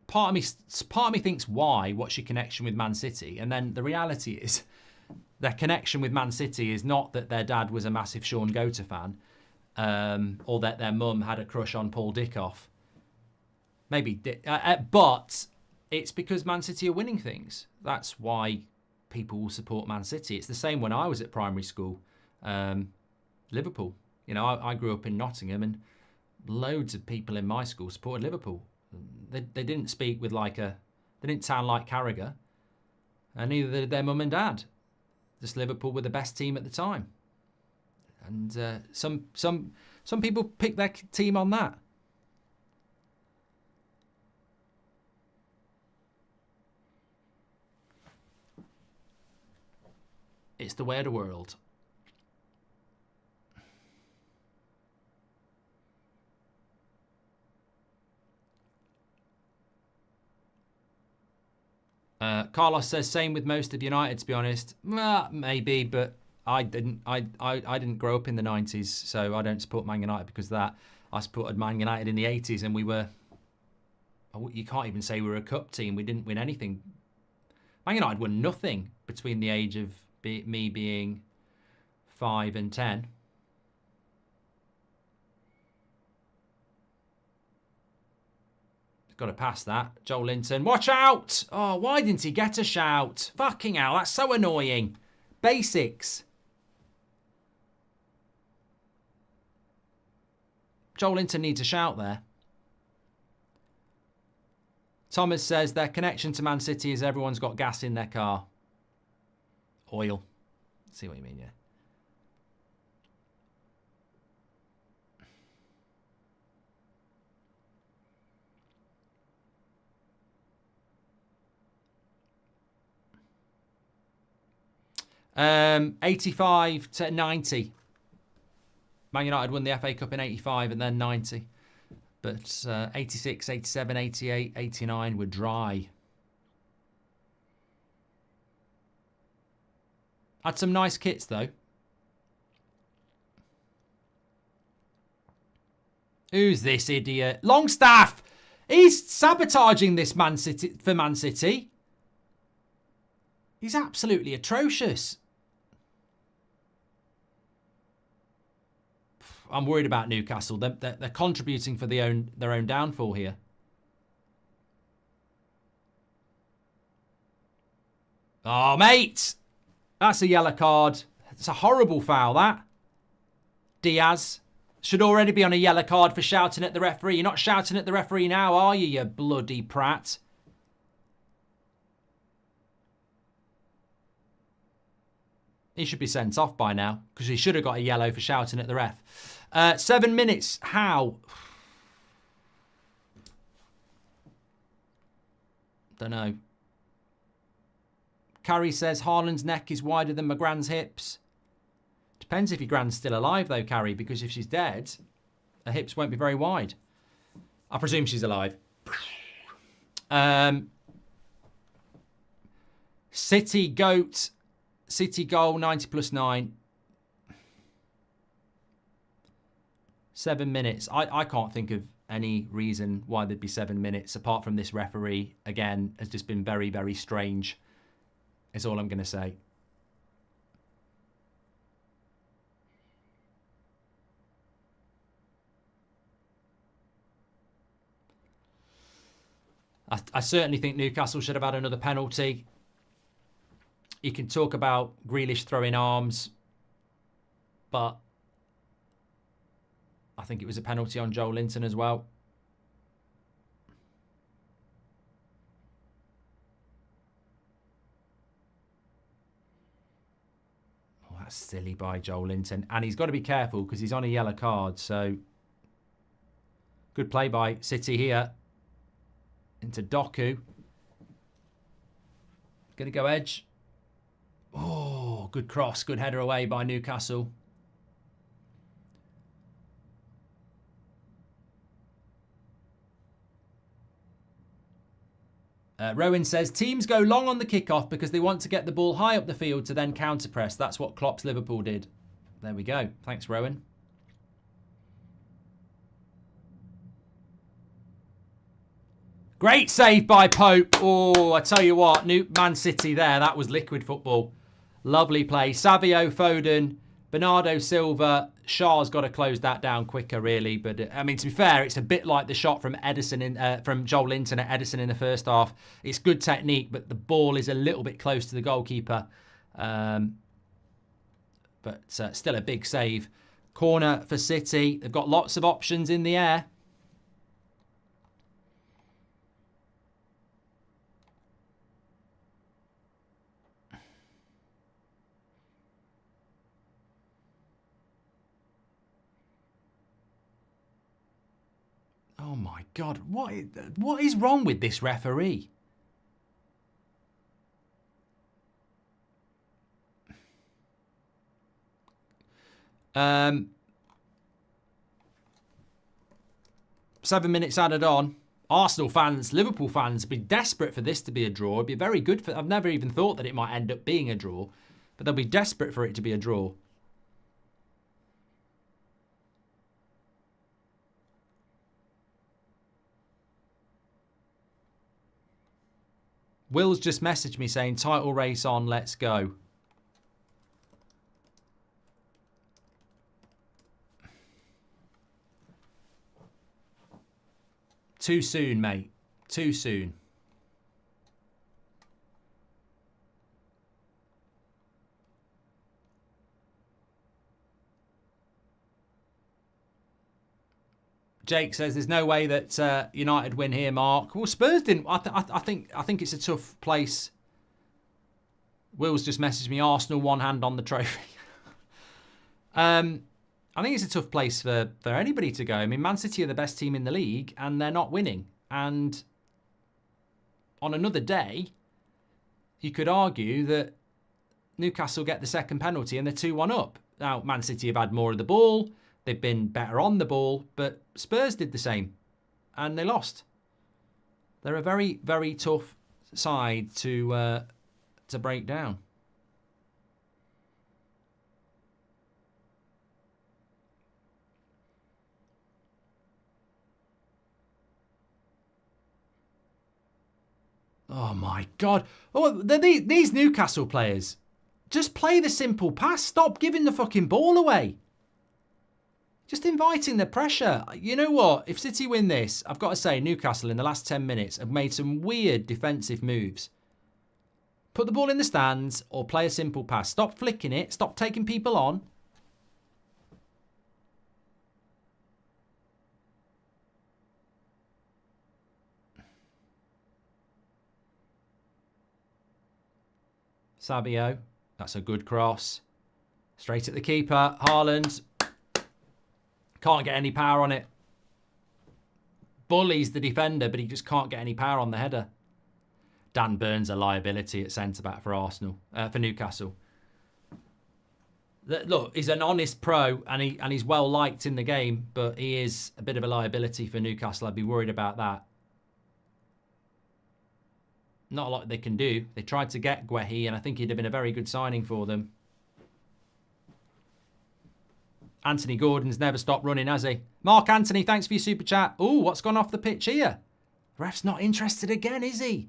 of me thinks, why? What's your connection with Man City? And then the reality is, their connection with Man City is not that their dad was a massive Sean Goater fan, or that their mum had a crush on Paul Dickoff. Maybe, but it's because Man City are winning things. That's why people will support Man City. It's the same when I was at primary school. Liverpool. You know, I grew up in Nottingham, and loads of people in my school supported Liverpool. They didn't speak with they didn't sound like Carragher, and neither did their mum and dad. Just Liverpool were the best team at the time, and some people pick their team on that. It's the way of the world. Carlos says same with most of United, to be honest. Maybe, but I didn't grow up in the 90s, so I don't support Man United because of that. I supported Man United in the 80s, and we were, you can't even say we were a cup team. We didn't win anything. Man United won nothing between the age of me being 5 and 10. Got to pass that. Joel Linton. Watch out! Oh, why didn't he get a shout? Fucking hell, that's so annoying. Basics. Joelinton needs a shout there. Thomas says their connection to Man City is everyone's got gas in their car. Oil. See what you mean, yeah. Um, 85 to 90. Man United won the FA Cup in 85 and then 90. But 86, 87, 88, 89 were dry. Had some nice kits, though. Who's this idiot? Longstaff! He's sabotaging this Man City for Man City. He's absolutely atrocious. I'm worried about Newcastle. They're contributing for their own downfall here. Oh, mate! That's a yellow card. It's a horrible foul, that. Diaz should already be on a yellow card for shouting at the referee. You're not shouting at the referee now, are you, you bloody prat? He should be sent off by now because he should have got a yellow for shouting at the ref. 7 minutes. How? Don't know. Carrie says Haaland's neck is wider than my Gran's hips. Depends if your Gran's still alive, though, Carrie, because if she's dead, her hips won't be very wide. I presume she's alive. City Goat. City goal, 90 plus 9. 7 minutes. I can't think of any reason why there'd be 7 minutes, apart from this referee, again, has just been very, very strange, is all I'm going to say. I certainly think Newcastle should have had another penalty. You can talk about Grealish throwing arms, but I think it was a penalty on Joelinton as well. Oh, that's silly by Joelinton. And he's got to be careful because he's on a yellow card. So good play by City here. Into Doku. Going to go edge. Oh, good cross. Good header away by Newcastle. Rowan says, teams go long on the kickoff because they want to get the ball high up the field to then counter-press. That's what Klopp's Liverpool did. There we go. Thanks, Rowan. Great save by Pope. Oh, I tell you what, Man City there. That was liquid football. Lovely play. Savio, Foden, Bernardo Silva. Shaw's got to close that down quicker, really. But, I mean, to be fair, it's a bit like the shot from from Joelinton at Edison in the first half. It's good technique, but the ball is a little bit close to the goalkeeper. But still a big save. Corner for City. They've got lots of options in the air. Oh my God, what is wrong with this referee? Um, 7 minutes added on. Arsenal fans, Liverpool fans be desperate for this to be a draw. It'd be very good for... I've never even thought that it might end up being a draw, but they'll be desperate for it to be a draw. Will's just messaged me saying, title race on, let's go. Too soon, mate. Too soon. Jake says there's no way that United win here, Mark. Well, Spurs didn't. I think it's a tough place. Will's just messaged me, Arsenal, one hand on the trophy. I think it's a tough place for anybody to go. I mean, Man City are the best team in the league, and they're not winning. And on another day, you could argue that Newcastle get the second penalty and they're 2-1 up. Now, Man City have had more of the ball. They've been better on the ball, but Spurs did the same, and they lost. They're a very, very tough side to break down. Oh my God. Oh, these Newcastle players, just play the simple pass. Stop giving the fucking ball away. Just inviting the pressure. You know what? If City win this, I've got to say Newcastle in the last 10 minutes have made some weird defensive moves. Put the ball in the stands or play a simple pass. Stop flicking it. Stop taking people on. Sabio, that's a good cross. Straight at the keeper. Haaland can't get any power on it. Bullies the defender, but he just can't get any power on the header. Dan Burns a liability at centre-back for Arsenal, for Newcastle. Look, he's an honest pro and he's well liked in the game, but he is a bit of a liability for Newcastle. I'd be worried about that. Not a lot they can do. They tried to get Guehi, and I think he'd have been a very good signing for them. Anthony Gordon's never stopped running, has he? Mark Anthony, thanks for your super chat. Ooh, what's gone off the pitch here? Ref's not interested again, is he?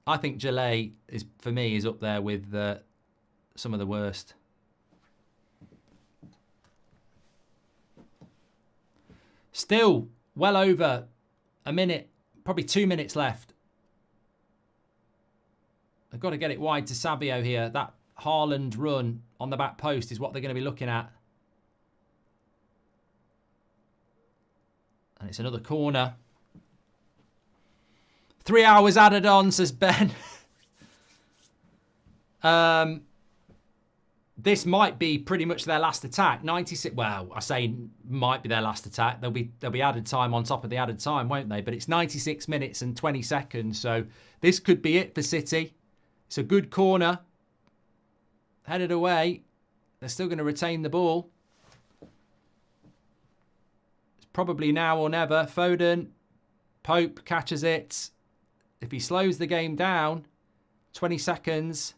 I think Gillette is, for me, is up there with some of the worst. Still well over a minute, probably 2 minutes left. I've got to get it wide to Sabio here. That Haaland run on the back post is what they're going to be looking at. And it's another corner. 3 hours added on, says Ben. This might be pretty much their last attack. 96. Well, I say might be their last attack. There'll be added time on top of the added time, won't they? But it's 96 minutes and 20 seconds. So this could be it for City. It's a good corner. Headed away. They're still going to retain the ball. It's probably now or never. Foden. Pope catches it. If he slows the game down, 20 seconds.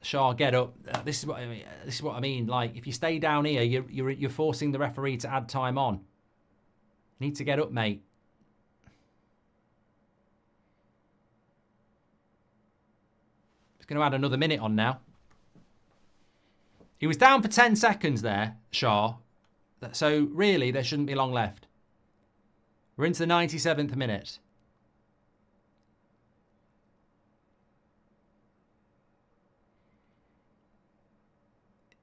Shaw, get up. This is what I mean. This is what I mean. Like, if you stay down here, you're forcing the referee to add time on. You need to get up, mate. He's going to add another minute on now. He was down for 10 seconds there, Shaw. So really, there shouldn't be long left. We're into the 97th minute.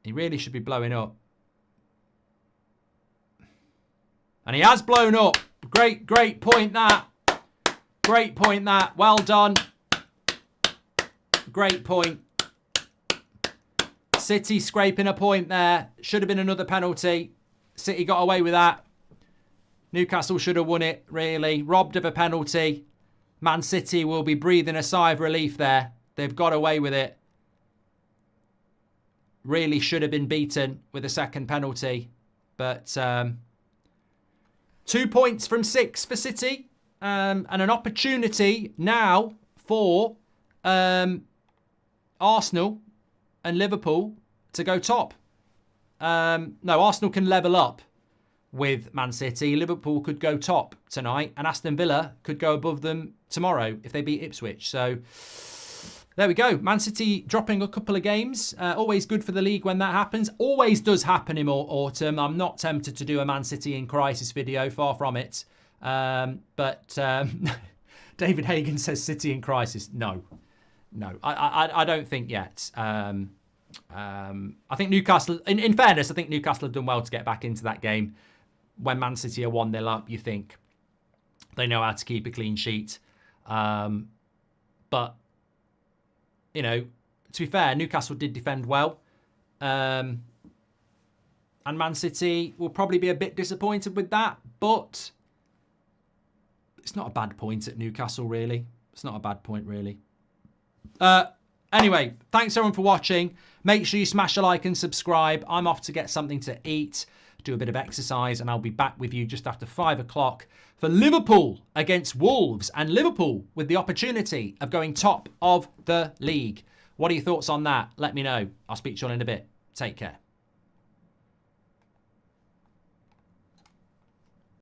He really should be blowing up. And he has blown up. Great point that. Great point that. Well done. Great point. City scraping a point there. Should have been another penalty. City got away with that. Newcastle should have won it, really. Robbed of a penalty. Man City will be breathing a sigh of relief there. They've got away with it. Really should have been beaten with a second penalty. But 2 points from 6 for City. And an opportunity now for Arsenal and Liverpool to go top. No, Arsenal can level up with Man City. Liverpool could go top tonight. And Aston Villa could go above them tomorrow if they beat Ipswich. So there we go. Man City dropping a couple of games. Always good for the league when that happens. Always does happen in autumn. I'm not tempted to do a Man City in crisis video. Far from it. David Hagan says City in crisis. No, I don't think yet. I think Newcastle, in fairness, I think Newcastle have done well to get back into that game. When Man City are 1-0 up, you think they know how to keep a clean sheet. But, you know, to be fair, Newcastle did defend well. And Man City will probably be a bit disappointed with that. But it's not a bad point at Newcastle, really. It's not a bad point, really. Anyway, thanks everyone for watching. Make sure you smash a like and subscribe. I'm off to get something to eat, do a bit of exercise, and I'll be back with you just after 5 o'clock for Liverpool against Wolves, and Liverpool with the opportunity of going top of the league. What are your thoughts on that? Let me know. I'll speak to you all in a bit. Take care.